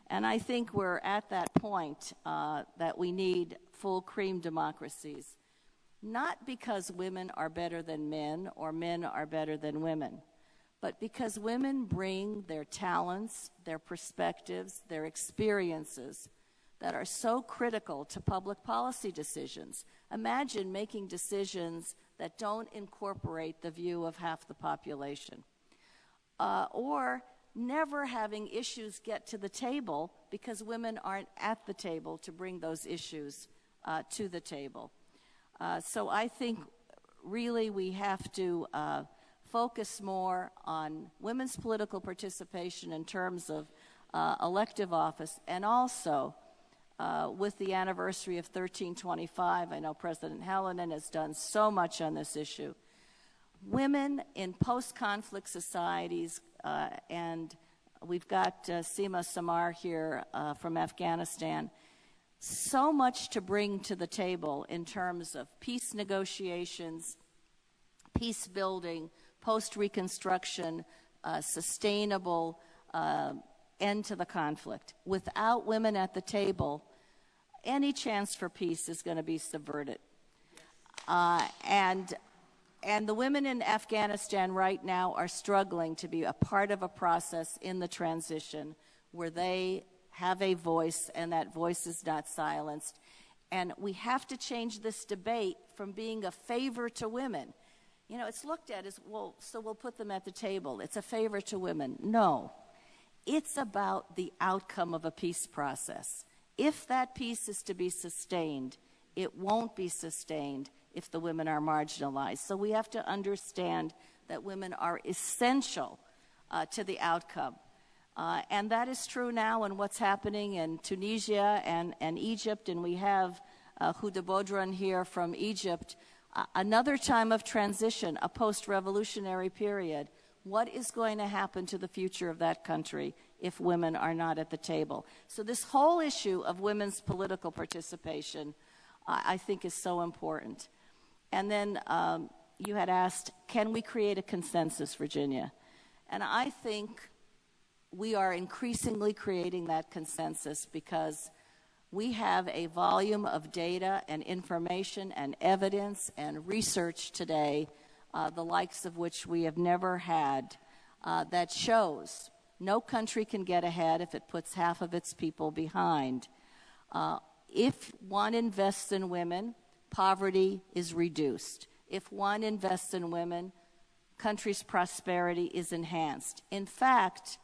And I think we're at that point that we need full cream democracies, not because women are better than men or men are better than women, but because women bring their talents, their perspectives, their experiences that are so critical to public policy decisions. Imagine making decisions that don't incorporate the view of half the population. Or never having issues get to the table because women aren't at the table to bring those issues to the table. So I think really we have to focus more on women's political participation in terms of elective office, and also with the anniversary of 1325, I know President Hallinan has done so much on this issue. Women in post-conflict societies, and we've got Seema Samar here from Afghanistan, so much to bring to the table in terms of peace negotiations, peace building, post-reconstruction, sustainable end to the conflict. Without women at the table, any chance for peace is going to be subverted. And the women in Afghanistan right now are struggling to be a part of a process in the transition where they have a voice, and that voice is not silenced. And we have to change this debate from being a favor to women. You know, it's looked at as, well, so we'll put them at the table. It's a favor to women. No. It's about the outcome of a peace process. If that peace is to be sustained, it won't be sustained if the women are marginalized. So we have to understand that women are essential to the outcome. And that is true now in what's happening in Tunisia and Egypt. And we have Huda Bodran here from Egypt. Another time of transition, a post-revolutionary period. What is going to happen to the future of that country if women are not at the table? So this whole issue of women's political participation, I think, is so important. And then you had asked, can we create a consensus, Virginia? And I think we are increasingly creating that consensus because we have a volume of data and information and evidence and research today, the likes of which we have never had, that shows no country can get ahead if it puts half of its people behind. If one invests in women, poverty is reduced. If one invests in women, country's prosperity is enhanced. In fact,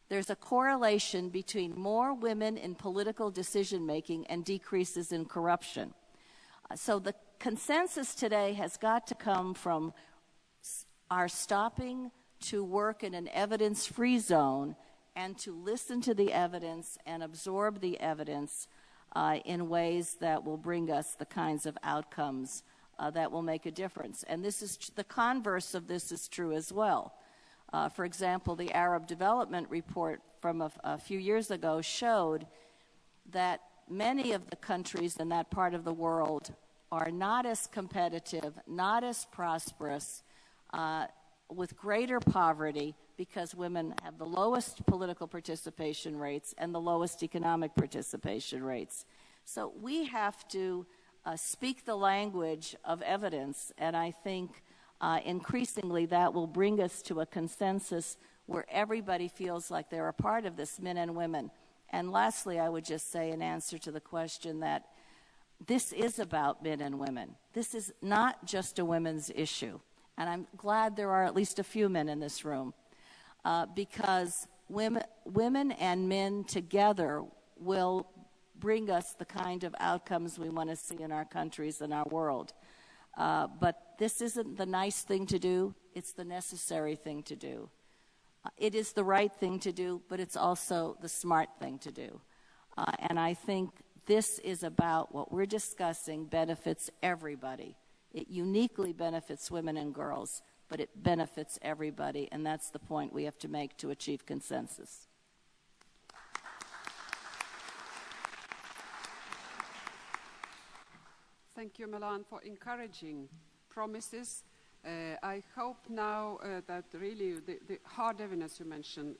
there's a correlation between more women in political decision-making and decreases in corruption. So the consensus today has got to come from our stopping to work in an evidence-free zone and to listen to the evidence and absorb the evidence in ways that will bring us the kinds of outcomes that will make a difference. And this is the converse of this is true as well. For example, the Arab Development Report from a few years ago showed that many of the countries in that part of the world are not as competitive, not as prosperous, with greater poverty because women have the lowest political participation rates and the lowest economic participation rates. So we have to speak the language of evidence, and I think increasingly that will bring us to a consensus where everybody feels like they're a part of this, men and women. And lastly, I would just say in answer to the question that this is about men and women. This is not just a women's issue. And I'm glad there are at least a few men in this room because women and men together will bring us the kind of outcomes we want to see in our countries and our world. But this isn't the nice thing to do, it's the necessary thing to do. It is the right thing to do, but it's also the smart thing to do. And I think this is about what we're discussing benefits everybody. It uniquely benefits women and girls, but it benefits everybody, and that's the point we have to make to achieve consensus. Thank you, Milan, for encouraging promises. I hope now that really the hard evidence you mentioned,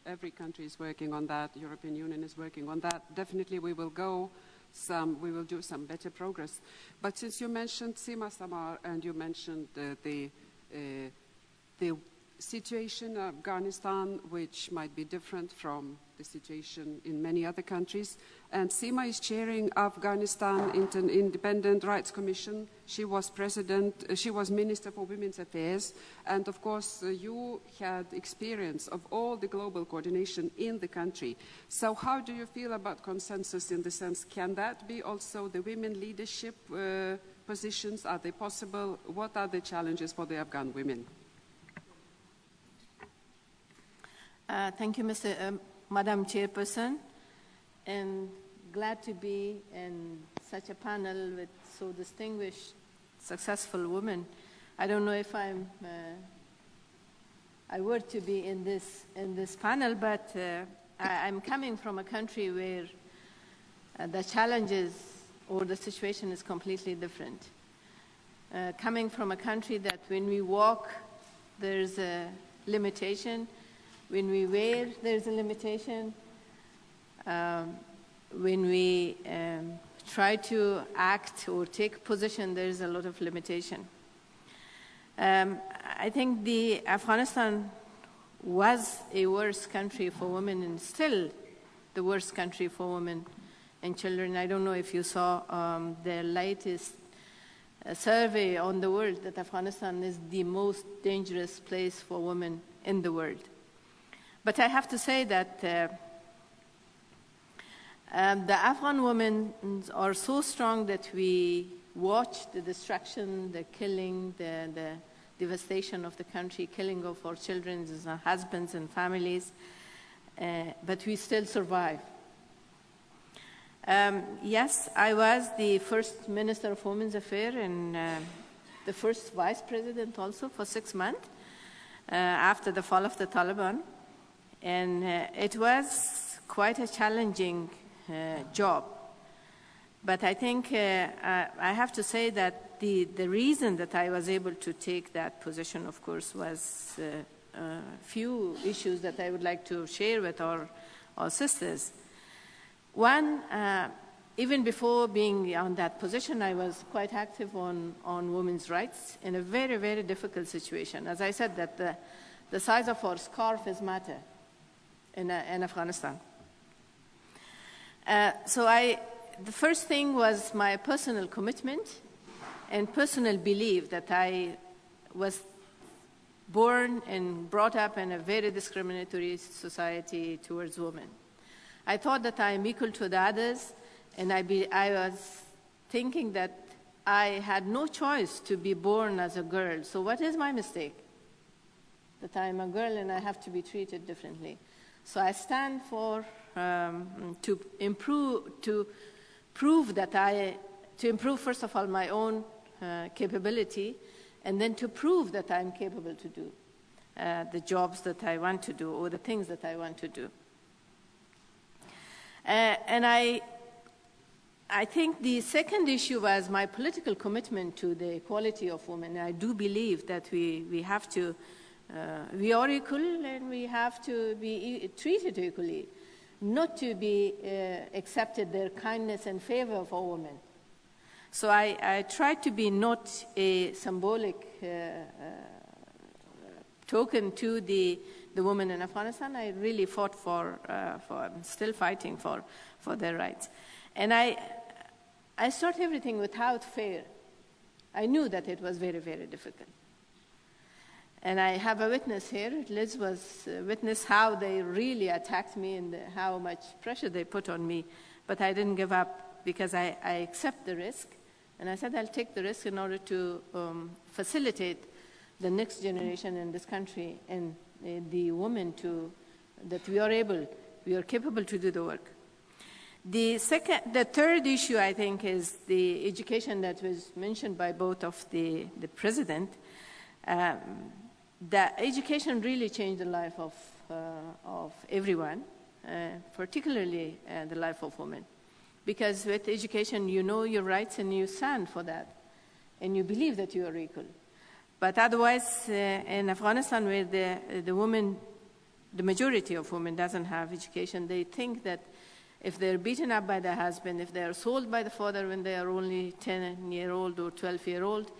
every country is working on that, the European Union is working on that. Definitely we will do some better progress. But since you mentioned Seema Samar and you mentioned the situation in Afghanistan, which might be different from the situation in many other countries. And Seema is chairing Afghanistan Independent Rights Commission. She was Minister for Women's Affairs. And of course, you had experience of all the global coordination in the country. So how do you feel about consensus in the sense, can that be also the women leadership positions? Are they possible? What are the challenges for the Afghan women? Thank you, Madam Chairperson, and glad to be in such a panel with so distinguished, successful women. I don't know if I were to be in this panel, but I'm coming from a country where the challenges or the situation is completely different. Coming from a country that when we walk, there's a limitation. When we wear, there's a limitation. When we try to act or take position, there's a lot of limitation. I think Afghanistan was a worse country for women and still the worst country for women and children. I don't know if you saw the latest survey on the world that Afghanistan is the most dangerous place for women in the world. But I have to say that the Afghan women are so strong that we watch the destruction, the killing, the devastation of the country, killing of our children, our husbands and families, but we still survive. Yes, I was the first Minister of Women's Affairs and the first Vice President also for 6 months after the fall of the Taliban. And it was quite a challenging job. But I think I have to say that the reason that I was able to take that position, of course, was a few issues that I would like to share with our sisters. One, even before being on that position, I was quite active on women's rights in a very, very difficult situation. As I said, that the size of our scarf is matter in Afghanistan. So the first thing was my personal commitment and personal belief that I was born and brought up in a very discriminatory society towards women. I thought that I am equal to the others, and I was thinking that I had no choice to be born as a girl. So what is my mistake? That I am a girl and I have to be treated differently. So I stand for to improve first of all my own capability, and then to prove that I'm capable to do the jobs that I want to do or the things that I want to do. And I think the second issue was my political commitment to the equality of women. I do believe that we have to. We are equal and we have to be treated equally, not to be accepted their kindness and favor for women. So I tried to be not a symbolic token to the women in Afghanistan. I really fought for I'm still fighting for their rights. And I started everything without fear. I knew that it was very, very difficult. And I have a witness here. Liz was a witness how they really attacked me and how much pressure they put on me. But I didn't give up because I accept the risk. And I said I'll take the risk in order to facilitate the next generation in this country and the women that we are capable to do the work. The third issue, I think, is the education that was mentioned by both of the president. The education really changed the life of everyone, particularly the life of women. Because with education, you know your rights and you stand for that, and you believe that you are equal. But otherwise, in Afghanistan, where the women, the majority of women doesn't have education, they think that if they're beaten up by their husband, if they are sold by the father when they are only 10-year-old or 12-year-old,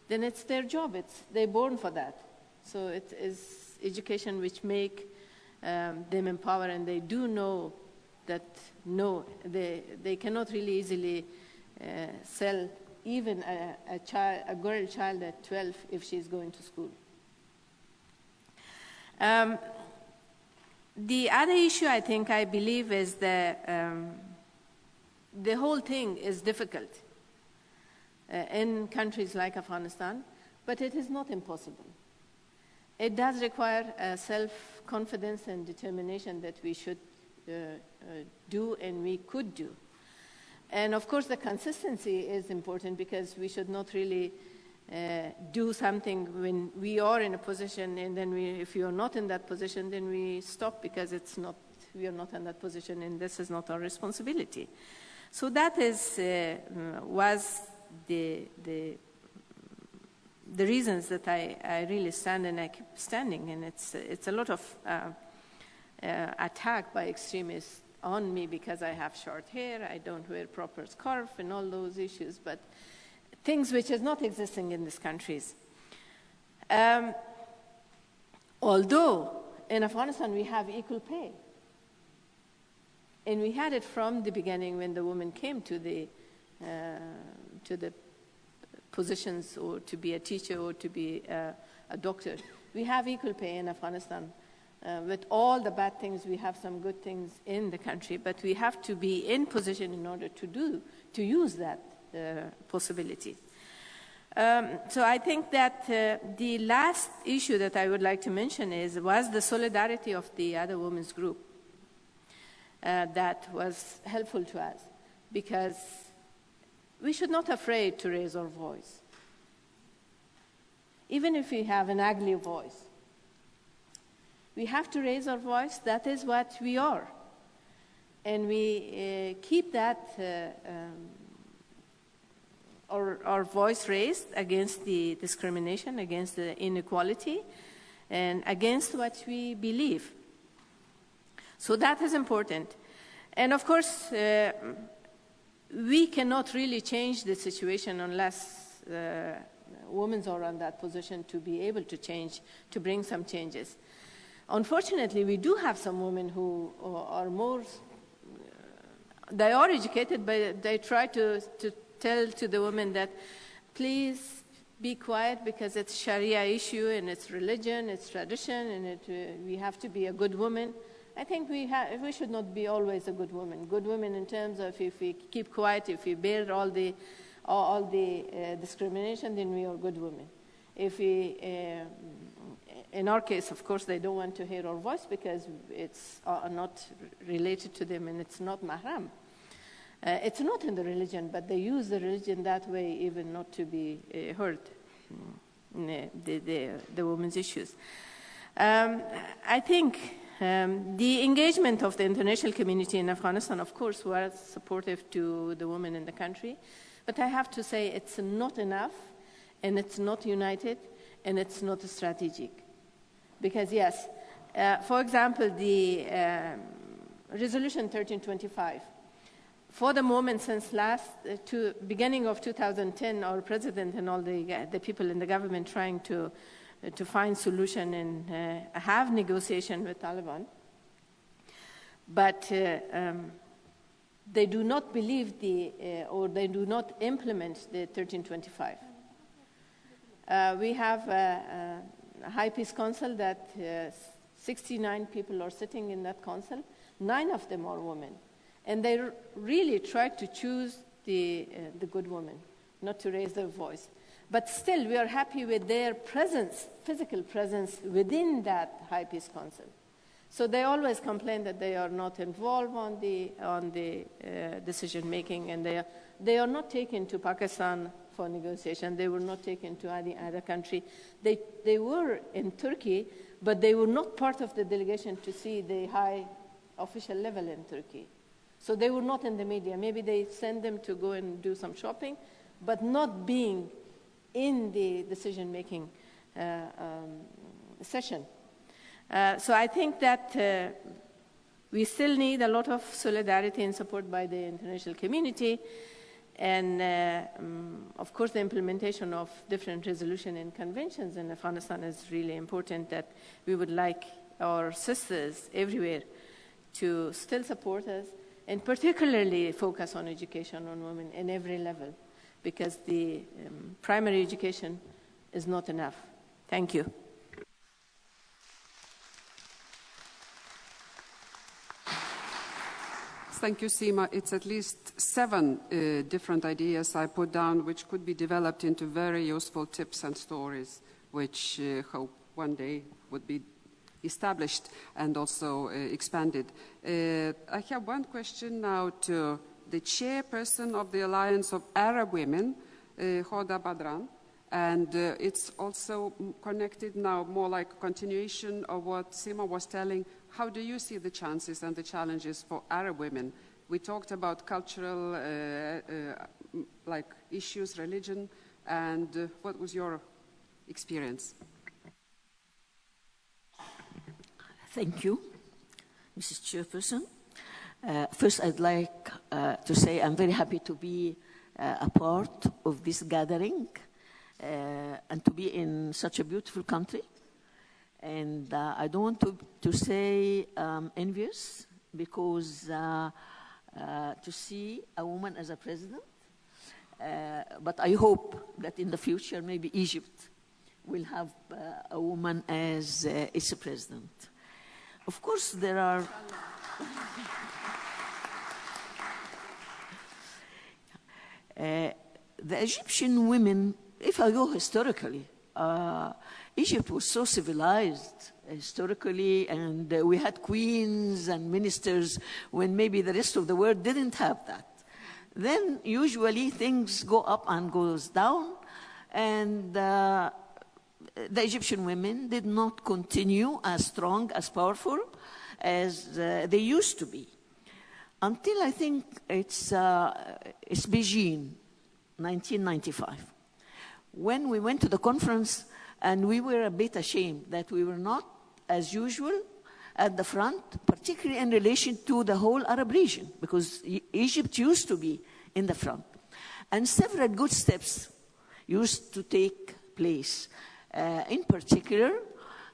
then it's their job. They're born for that. So it is education which make them empowered, and they do know that they cannot really easily sell even a girl child at 12 if she's going to school. The other issue I believe is that the whole thing is difficult in countries like Afghanistan, but it is not impossible. It does require self-confidence and determination that we should do and we could do. And of course the consistency is important, because we should not really do something when we are in a position, and then if you are not in that position, then we stop because we are not in that position and this is not our responsibility. So that was the reasons that I really stand, and I keep standing. And it's a lot of attack by extremists on me because I have short hair, I don't wear proper scarf, and all those issues, but things which is not existing in these countries. Although in Afghanistan we have equal pay, and we had it from the beginning when the woman came to the positions, or to be a teacher or to be a doctor. We have equal pay in Afghanistan. With all the bad things, we have some good things in the country, but we have to be in position in order to use that possibility. So I think that the last issue that I would like to mention was the solidarity of the other women's group. That was helpful to us, because we should not be afraid to raise our voice. Even if we have an ugly voice, we have to raise our voice. That is what we are. And we keep that, our voice raised against the discrimination, against the inequality, and against what we believe. So that is important. And of course, we cannot really change the situation unless women are in that position to be able to change, to bring some changes. Unfortunately, we do have some women who are more, they are educated, but they try to tell to the women that, please be quiet because it's Sharia issue and it's religion, it's tradition, and we have to be a good woman. I think we should not be always a good woman. Good women in terms of if we keep quiet, if we bear all the discrimination, then we are good women. If we, in our case, of course, they don't want to hear our voice because it's not related to them and it's not mahram. It's not in the religion, but they use the religion that way even not to be heard, the women's issues. I think the engagement of the international community in Afghanistan, of course, was supportive to the women in the country. But I have to say it's not enough, and it's not united, and it's not strategic. Because, yes, for example, the Resolution 1325, for the moment since beginning of 2010, our president and all the people in the government trying to find solution and have negotiation with Taliban. But they do not believe or they do not implement the 1325. We have a High Peace Council that 69 people are sitting in that council. 9 of them are women. And they really try to choose the good women, not to raise their voice. But still, we are happy with their presence, physical presence within that High Peace Council. So they always complain that they are not involved on the decision making, and they are not taken to Pakistan for negotiation. They were not taken to any other country. They were in Turkey, but they were not part of the delegation to see the high official level in Turkey. So they were not in the media. Maybe they sent them to go and do some shopping, but not being in the decision-making session. So I think that we still need a lot of solidarity and support by the international community. And of course, the implementation of different resolutions and conventions in Afghanistan is really important, that we would like our sisters everywhere to still support us and particularly focus on education on women in every level, because the primary education is not enough. Thank you. Thank you, Seema. It's at least 7 different ideas I put down, which could be developed into very useful tips and stories, which hope one day would be established and also expanded. I have one question now to the chairperson of the Alliance of Arab Women, Hoda Badran, and it's also connected now, more like a continuation of what Seema was telling. How do you see the chances and the challenges for Arab women? We talked about cultural like issues, religion, and what was your experience? Thank you, Mrs. Chairperson. First, I'd like to say I'm very happy to be a part of this gathering and to be in such a beautiful country. And I don't want to say envious, because to see a woman as a president, but I hope that in the future maybe Egypt will have a woman as its president. Of course, there are the Egyptian women, if I go historically, Egypt was so civilized historically, and we had queens and ministers when maybe the rest of the world didn't have that. Then usually things go up and goes down, and the Egyptian women did not continue as strong, as powerful as they used to be. Until I think it's Beijing, 1995. When we went to the conference, and we were a bit ashamed that we were not, as usual, at the front, particularly in relation to the whole Arab region, because Egypt used to be in the front. And several good steps used to take place. In particular,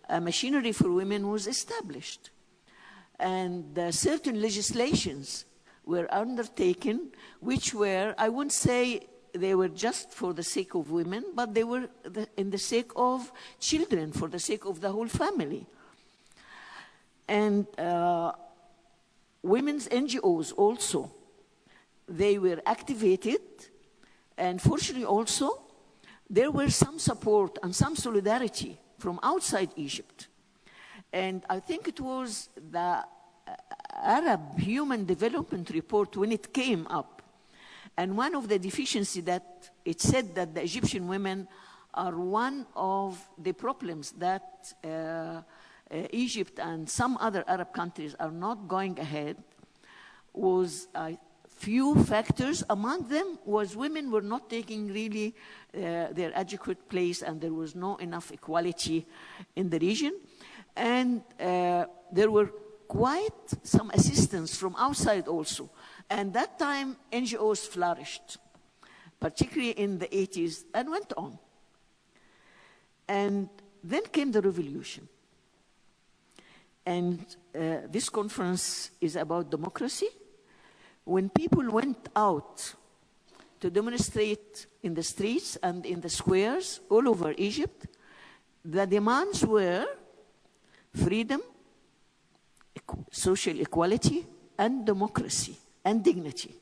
a machinery for women was established. And certain legislations were undertaken, which were, I wouldn't say they were just for the sake of women, but they were in the sake of children, for the sake of the whole family. And women's NGOs also, they were activated, and fortunately also, there was some support and some solidarity from outside Egypt. And I think it was the Arab Human Development Report when it came up. And one of the deficiencies that it said that the Egyptian women are one of the problems that Egypt and some other Arab countries are not going ahead was a few factors. Among them was women were not taking really their adequate place, and there was no enough equality in the region. And there were quite some assistance from outside also. And that time, NGOs flourished, particularly in the 80s, and went on. And then came the revolution. And this conference is about democracy. When people went out to demonstrate in the streets and in the squares all over Egypt, the demands were freedom, social equality, and democracy, and dignity.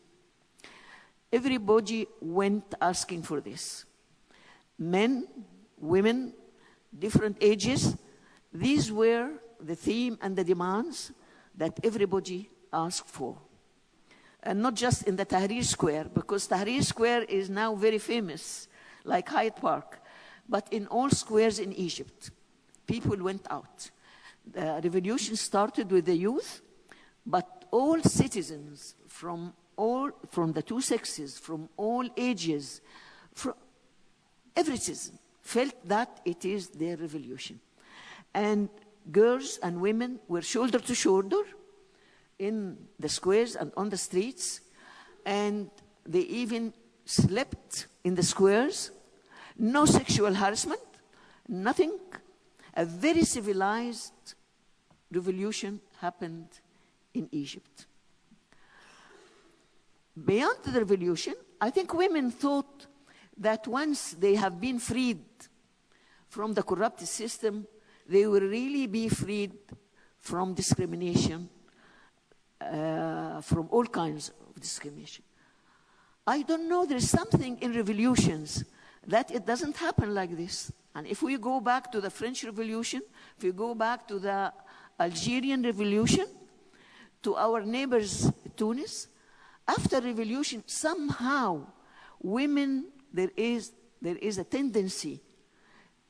Everybody went asking for this. Men, women, different ages, these were the theme and the demands that everybody asked for. And not just in the Tahrir Square, because Tahrir Square is now very famous, like Hyde Park, but in all squares in Egypt, people went out. The revolution started with the youth, but all citizens from the two sexes, from all ages, from every citizen felt that it is their revolution. And girls and women were shoulder to shoulder in the squares and on the streets, and they even slept in the squares, no sexual harassment, nothing. A very civilized revolution happened in Egypt. Beyond the revolution, I think women thought that once they have been freed from the corrupt system, they will really be freed from discrimination, from all kinds of discrimination. I don't know, there's something in revolutions that it doesn't happen like this. And if we go back to the French Revolution, if we go back to the Algerian Revolution, to our neighbors, Tunis, after revolution, somehow women, there is a tendency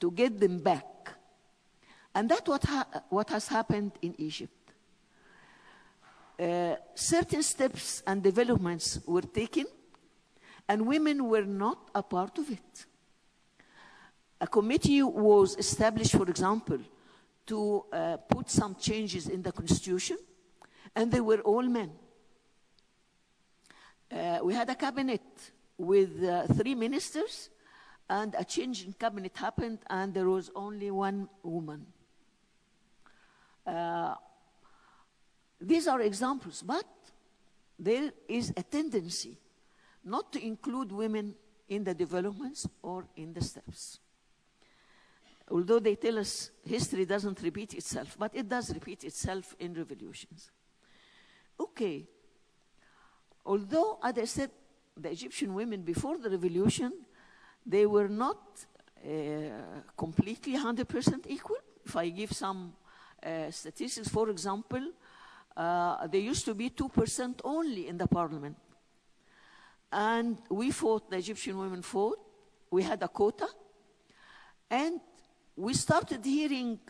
to get them back. And that's what has happened in Egypt. Certain steps and developments were taken, and women were not a part of it. A committee was established, for example, to put some changes in the constitution, and they were all men. We had a cabinet with 3 ministers, and a change in cabinet happened, and there was only 1 woman. These are examples, but there is a tendency not to include women in the developments or in the steps. Although they tell us history doesn't repeat itself, but it does repeat itself in revolutions. Okay. Although, as I said, the Egyptian women before the revolution, they were not completely 100% equal. If I give some statistics, for example, there used to be 2% only in the parliament. And we fought, the Egyptian women fought, we had a quota, and we started hearing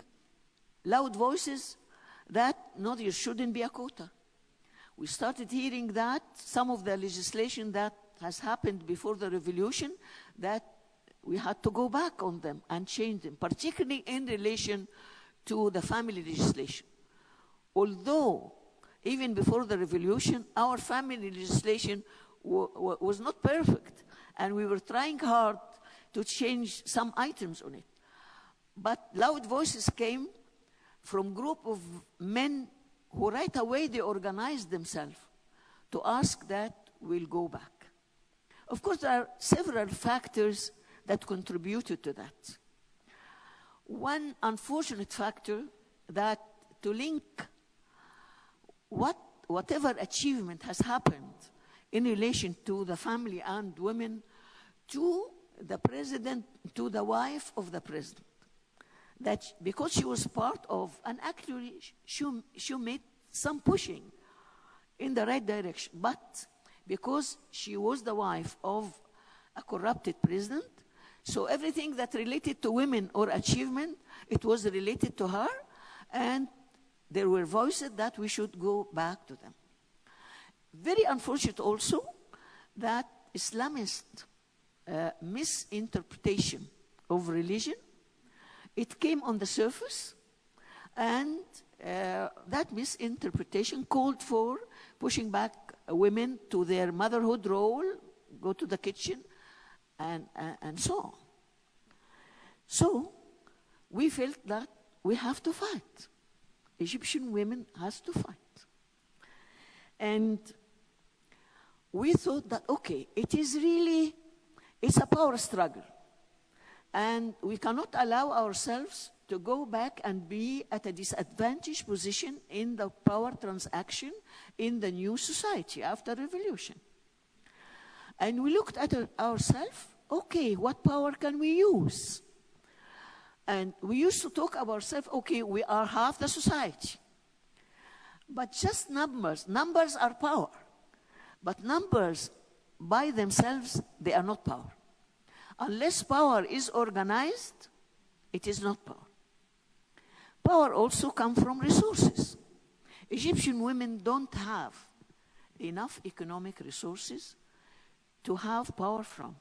loud voices that, no, there shouldn't be a quota. We started hearing that some of the legislation that has happened before the revolution, that we had to go back on them and change them, particularly in relation to the family legislation. Although, even before the revolution, our family legislation was not perfect, and we were trying hard to change some items on it. But loud voices came from a group of men who right away they organized themselves to ask that we'll go back. Of course, there are several factors that contributed to that. One unfortunate factor that to link whatever achievement has happened in relation to the family and women to the president, to the wife of the president. That because she was part of, and actually she made some pushing in the right direction, but because she was the wife of a corrupted president, so everything that related to women or achievement, it was related to her, and there were voices that we should go back to them. Very unfortunate also that Islamist misinterpretation of religion, it came on the surface, and that misinterpretation called for pushing back women to their motherhood role, go to the kitchen, and so on. So we felt that we have to fight. Egyptian women has to fight. And we thought that, okay, it's a power struggle. And we cannot allow ourselves to go back and be at a disadvantaged position in the power transaction in the new society after revolution. And we looked at ourselves, okay, what power can we use? And we used to talk about ourselves, okay, we are half the society. But just numbers are power. But numbers by themselves, they are not power. Unless power is organized, it is not power. Power also comes from resources. Egyptian women don't have enough economic resources to have power from.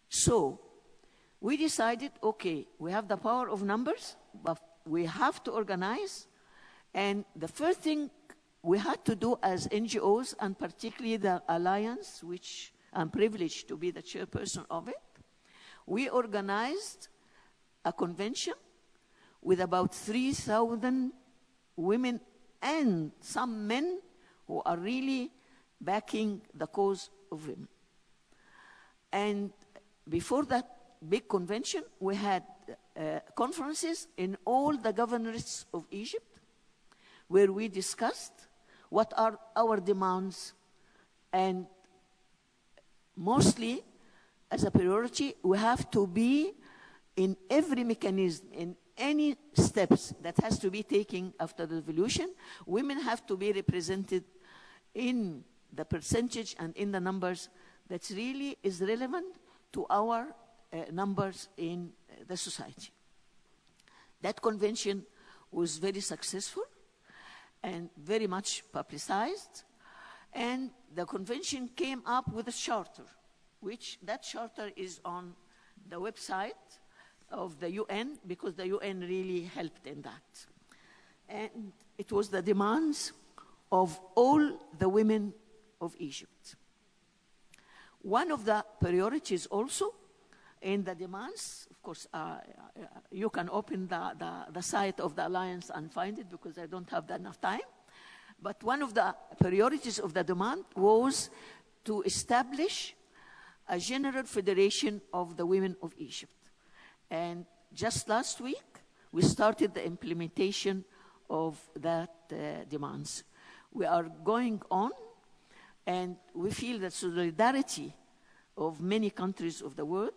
So we decided, okay, we have the power of numbers, but we have to organize. And the first thing we had to do as NGOs, and particularly the alliance, which I'm privileged to be the chairperson of it. We organized a convention with about 3,000 women and some men who are really backing the cause of women. And before that big convention, we had conferences in all the governorates of Egypt, where we discussed what are our demands, and mostly, as a priority, we have to be in every mechanism, in any steps that has to be taken after the revolution. Women have to be represented in the percentage and in the numbers that really is relevant to our numbers in the society. That convention was very successful and very much publicized. And the convention came up with a charter, which that charter is on the website of the UN, because the UN really helped in that. And it was the demands of all the women of Egypt. One of the priorities also in the demands, of course, you can open the site of the Alliance and find it, because I don't have enough time. But one of the priorities of the demand was to establish a general federation of the women of Egypt. And just last week, we started the implementation of that demands. We are going on, and we feel that solidarity of many countries of the world.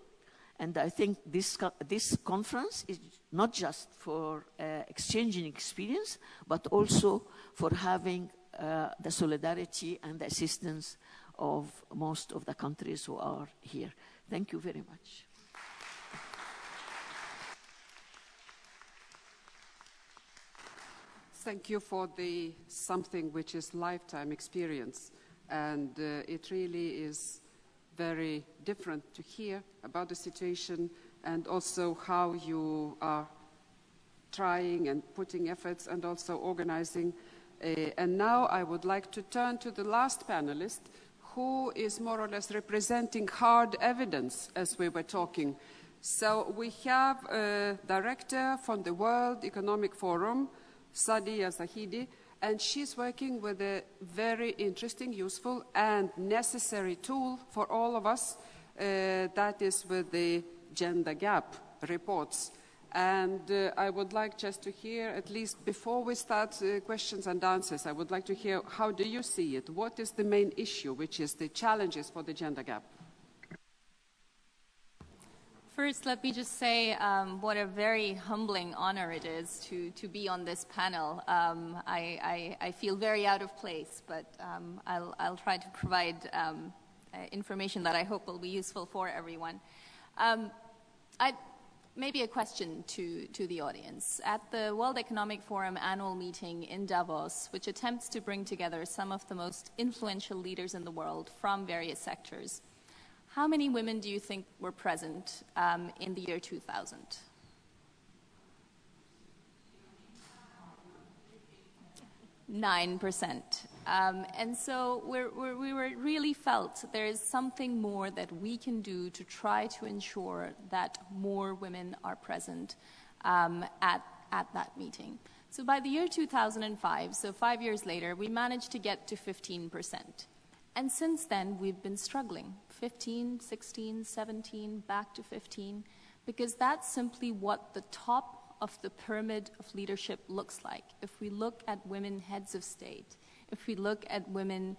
And I think this conference is not just for exchanging experience, but also for having the solidarity and the assistance of most of the countries who are here. Thank you very much. Thank you for something which is lifetime experience, and it really is very different to hear about the situation and also how you are trying and putting efforts and also organizing. And now I would like to turn to the last panelist, who is more or less representing hard evidence, as we were talking. So we have a director from the World Economic Forum, Sadia Zahidi, and she's working with a very interesting, useful, and necessary tool for all of us, that is with the gender gap reports. And I would like just to hear, at least before we start questions and answers, I would like to hear, how do you see it? What is the main issue, which is the challenges for the gender gap? First, let me just say what a very humbling honor it is to be on this panel. I feel very out of place, but I'll try to provide information that I hope will be useful for everyone. Maybe a question to the audience. At the World Economic Forum annual meeting in Davos, which attempts to bring together some of the most influential leaders in the world from various sectors, how many women do you think were present in the year 2000? %9. And so we really felt there is something more that we can do to try to ensure that more women are present at that meeting. So by the year 2005, so 5 years later, we managed to get to 15%. And since then, we've been struggling. 15, 16, 17, back to 15, because that's simply what the top of the pyramid of leadership looks like. If we look at women heads of state, if we look at women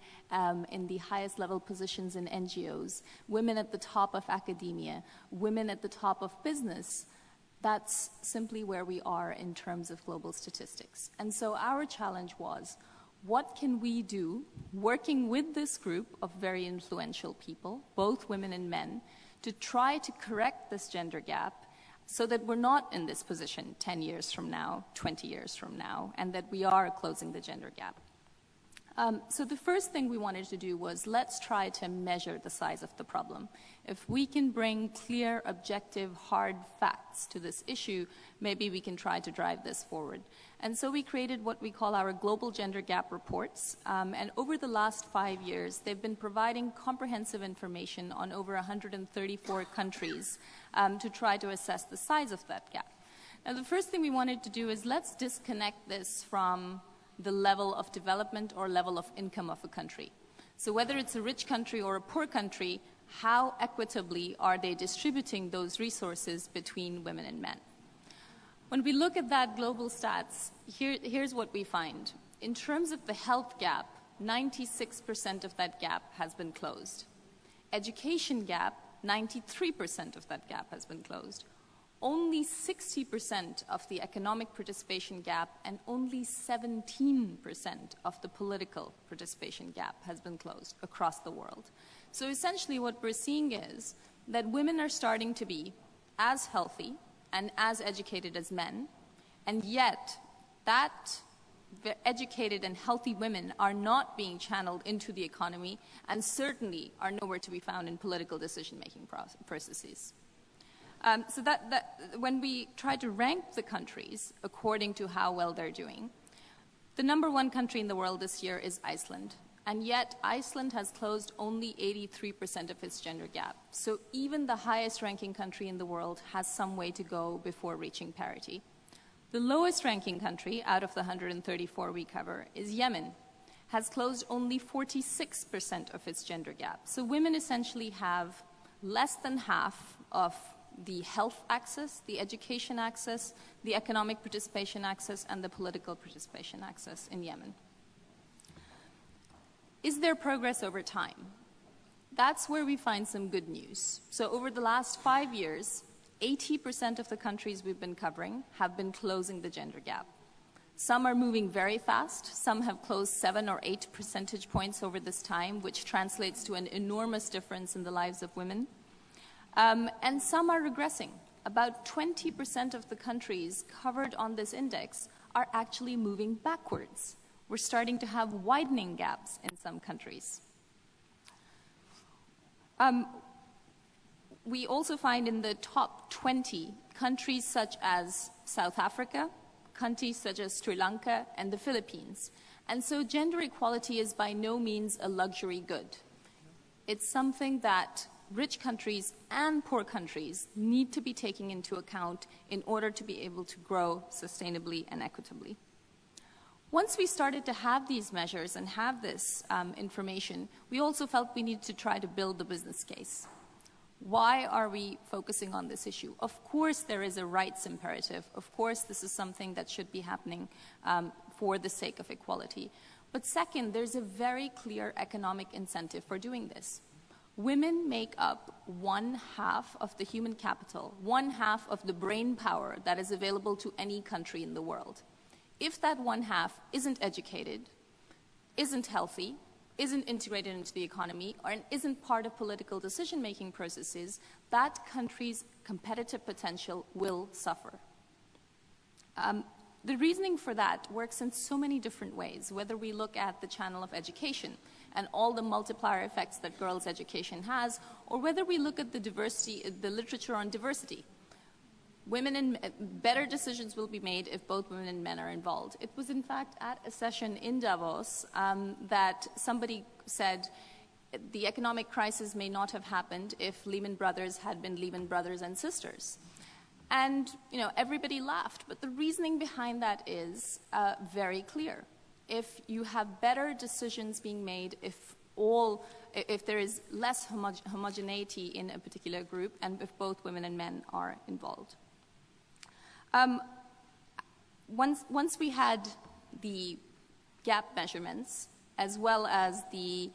in the highest level positions in NGOs, women at the top of academia, women at the top of business, that's simply where we are in terms of global statistics. And so our challenge was, what can we do, working with this group of very influential people, both women and men, to try to correct this gender gap so that we're not in this position 10 years from now, 20 years from now, and that we are closing the gender gap. So the first thing we wanted to do was let's try to measure the size of the problem. If we can bring clear, objective, hard facts to this issue, maybe we can try to drive this forward. And so we created what we call our Global Gender Gap Reports. And over the last 5 years, they've been providing comprehensive information on over 134 countries to try to assess the size of that gap. Now, the first thing we wanted to do is let's disconnect this from the level of development or level of income of a country. So whether it's a rich country or a poor country, how equitably are they distributing those resources between women and men? When we look at that global stats, here's what we find. In terms of the health gap, 96% of that gap has been closed. Education gap, 93% of that gap has been closed. Only 60% of the economic participation gap and only 17% of the political participation gap has been closed across the world. So essentially what we're seeing is that women are starting to be as healthy and as educated as men, and yet that educated and healthy women are not being channeled into the economy and certainly are nowhere to be found in political decision-making processes. So when we try to rank the countries according to how well they're doing, the #1 country in the world this year is Iceland. And yet Iceland has closed only 83% of its gender gap. So even the highest ranking country in the world has some way to go before reaching parity. The lowest ranking country out of the 134 we cover is Yemen, has closed only 46% of its gender gap. So women essentially have less than half of the health access, the education access, the economic participation access, and the political participation access in Yemen. Is there progress over time? That's where we find some good news. So over the last 5 years, 80% of the countries we've been covering have been closing the gender gap. Some are moving very fast. Some have closed 7 or 8 percentage points over this time, which translates to an enormous difference in the lives of women. And some are regressing. About 20% of the countries covered on this index are actually moving backwards. We're starting to have widening gaps in some countries. We also find in the top 20 countries such as South Africa, countries such as Sri Lanka, and the Philippines. And so gender equality is by no means a luxury good. It's something that rich countries and poor countries need to be taking into account in order to be able to grow sustainably and equitably. Once we started to have these measures and have this information, we also felt we needed to try to build the business case. Why are we focusing on this issue? Of course, there is a rights imperative. Of course, this is something that should be happening for the sake of equality. But second, there's a very clear economic incentive for doing this. Women make up 1/2 of the human capital, 1/2 of the brain power that is available to any country in the world. If that 1/2 isn't educated, isn't healthy, isn't integrated into the economy, or isn't part of political decision-making processes, that country's competitive potential will suffer. The reasoning for that works in so many different ways, whether we look at the channel of education and all the multiplier effects that girls' education has, or whether we look at the diversity, the literature on diversity. Better decisions will be made if both women and men are involved. It was, in fact, at a session in Davos that somebody said the economic crisis may not have happened if Lehman Brothers had been Lehman Brothers and sisters. And, everybody laughed. But the reasoning behind that is very clear. If you have better decisions being made, if there is less homogeneity in a particular group, and if both women and men are involved. Once we had the gap measurements, as well as the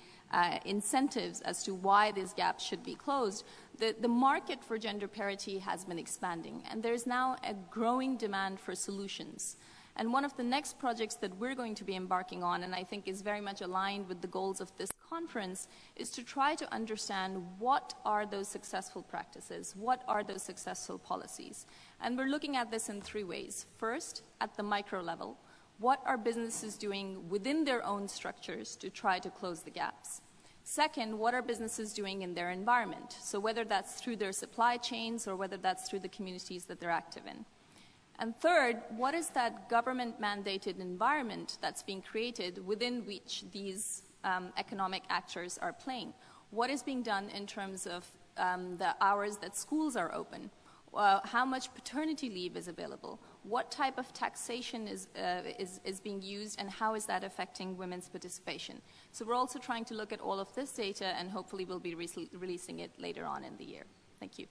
incentives as to why these gaps should be closed, the market for gender parity has been expanding, and there's now a growing demand for solutions. And one of the next projects that we're going to be embarking on, and I think is very much aligned with the goals of this conference, is to try to understand what are those successful practices, what are those successful policies. And we're looking at this in 3 ways. First, at the micro level, What are businesses doing within their own structures to try to close the gaps? Second, what are businesses doing in their environment? So whether that's through their supply chains or whether that's through the communities that they're active in. And third, what is that government-mandated environment that's being created within which these economic actors are playing? What is being done in terms of the hours that schools are open? How much paternity leave is available? What type of taxation is being used, and how is that affecting women's participation? So we're also trying to look at all of this data, and hopefully we'll be releasing it later on in the year. Thank you.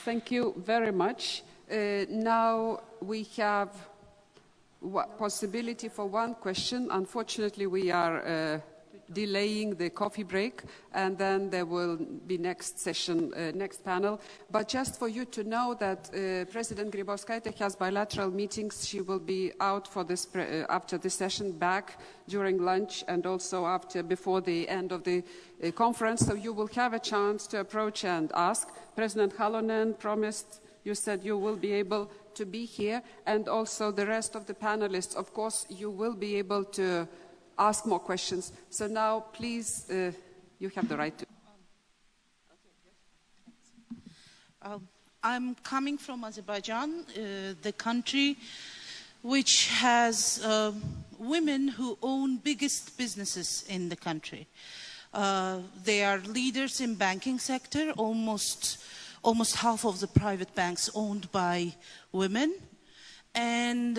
Thank you very much. Now we have possibility for one question. Unfortunately, we are delaying the coffee break, and then there will be next session, next panel. But just for you to know that President Grybauskaitė has bilateral meetings. She will be out for this after the session, back during lunch, and also before the end of the conference. So you will have a chance to approach and ask. President Halonen promised. You said you will be able to be here, and also the rest of the panelists. Of course, you will be able to ask more questions. So now, please, you have the right to. I'm coming from Azerbaijan, the country which has women who own biggest businesses in the country. They are leaders in banking sector, almost half of the private banks owned by women, and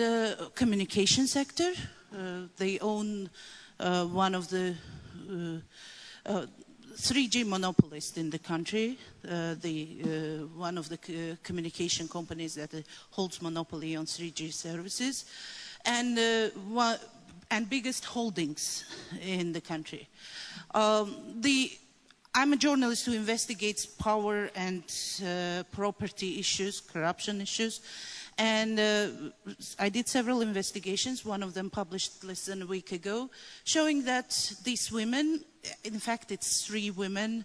communication sector. They own one of the 3G monopolists in the country, one of the communication companies that holds monopoly on 3G services, and biggest holdings in the country. I'm a journalist who investigates power and property issues, corruption issues, and I did several investigations, one of them published less than a week ago, showing that these women, in fact it's 3 women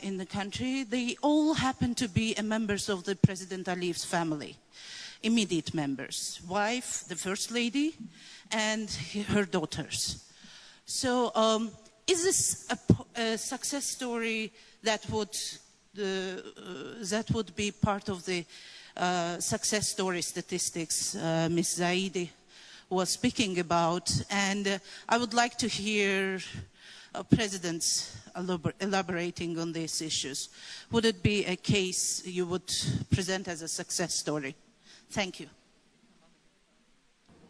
in the country, they all happen to be members of the President Aliyev's family, immediate members, wife, the First Lady, and her daughters. So is this a success story that would be part of the success story statistics Ms. Zaidi was speaking about? And I would like to hear presidents elaborating on these issues. Would it be a case you would present as a success story? Thank you.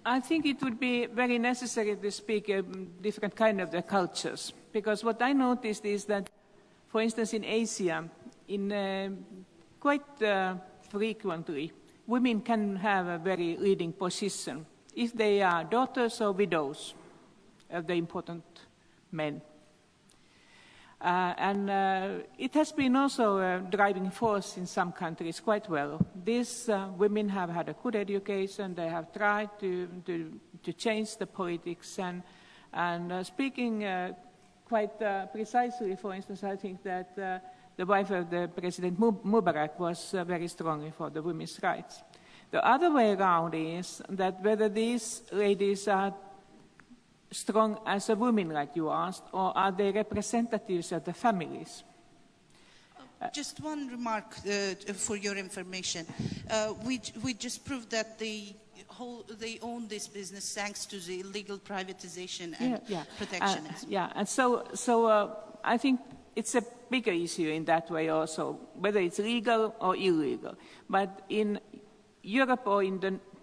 I think it would be very necessary to speak a different kind of the cultures, because what I noticed is that, for instance, in Asia, quite frequently, women can have a very leading position if they are daughters or widows of the important men. It has been also a driving force in some countries quite well. These women have had a good education, they have tried to change the politics, and speaking quite precisely, for instance, I think that the wife of the President Mubarak was very strongly for the women's rights. The other way around is that whether these ladies are strong as a woman, like you asked, or are they representatives of the families? Just one remark for your information. We just proved that they own this business thanks to the illegal privatization and protectionism. And so I think it's a bigger issue in that way also, whether it's legal or illegal. But in Europe or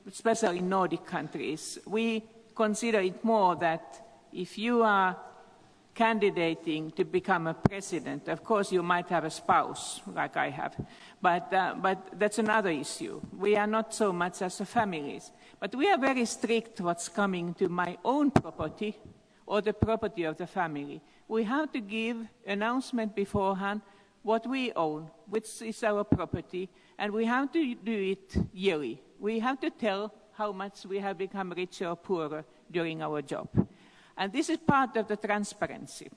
especially in Nordic countries, we consider it more that if you are candidating to become a president, of course you might have a spouse, like I have, but that's another issue. We are not so much as families. But we are very strict what's coming to my own property or the property of the family. We have to give announcement beforehand what we own, which is our property, and we have to do it yearly. We have to tell how much we have become richer or poorer during our job. And this is part of the transparency.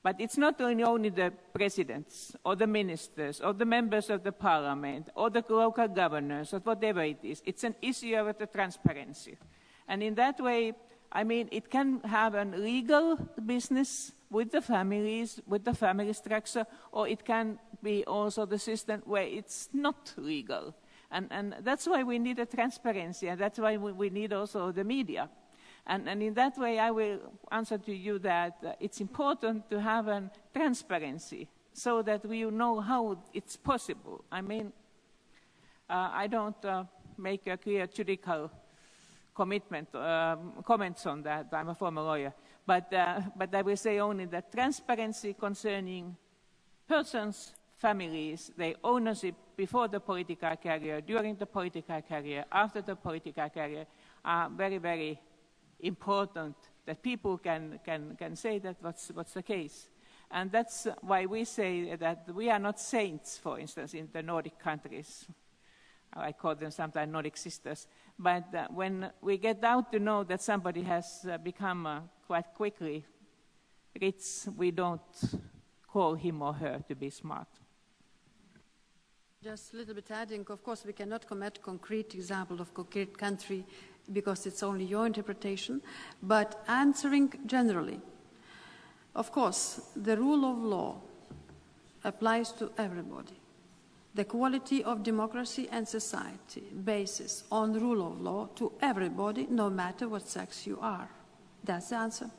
But it's not only the presidents or the ministers or the members of the parliament or the local governors or whatever it is. It's an issue of the transparency. And in that way, I mean, it can have a legal business with the families, with the family structure, or it can be also the system where it's not legal. And that's why we need a transparency, and that's why we need also the media. And in that way, I will answer to you that it's important to have a transparency so that we know how it's possible. I mean, I don't make a clear judicial comments on that. I'm a former lawyer. But I will say only that transparency concerning persons, families, their ownership before the political career, during the political career, after the political career, are very, very important, that people can say that what's the case. And that's why we say that we are not saints, for instance, in the Nordic countries. I call them sometimes Nordic sisters. But when we get out to know that somebody has become quite quickly rich, we don't call him or her to be smart. Just a little bit adding, of course, we cannot commit concrete example of concrete country because it's only your interpretation, but answering generally. Of course, the rule of law applies to everybody. The quality of democracy and society bases on the rule of law to everybody, no matter what sex you are. That's the answer.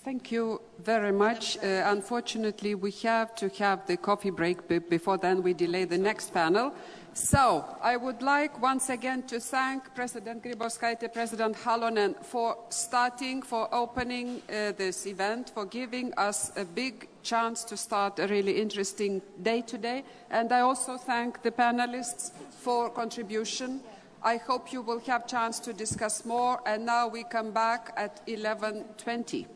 Thank you very much. Unfortunately, we have to have the coffee break before then we delay the next panel. So I would like once again to thank President Grybauskaitė, President Halonen for opening this event, for giving us a big chance to start a really interesting day today. And I also thank the panelists for contribution. I hope you will have chance to discuss more. And now we come back at 11:20.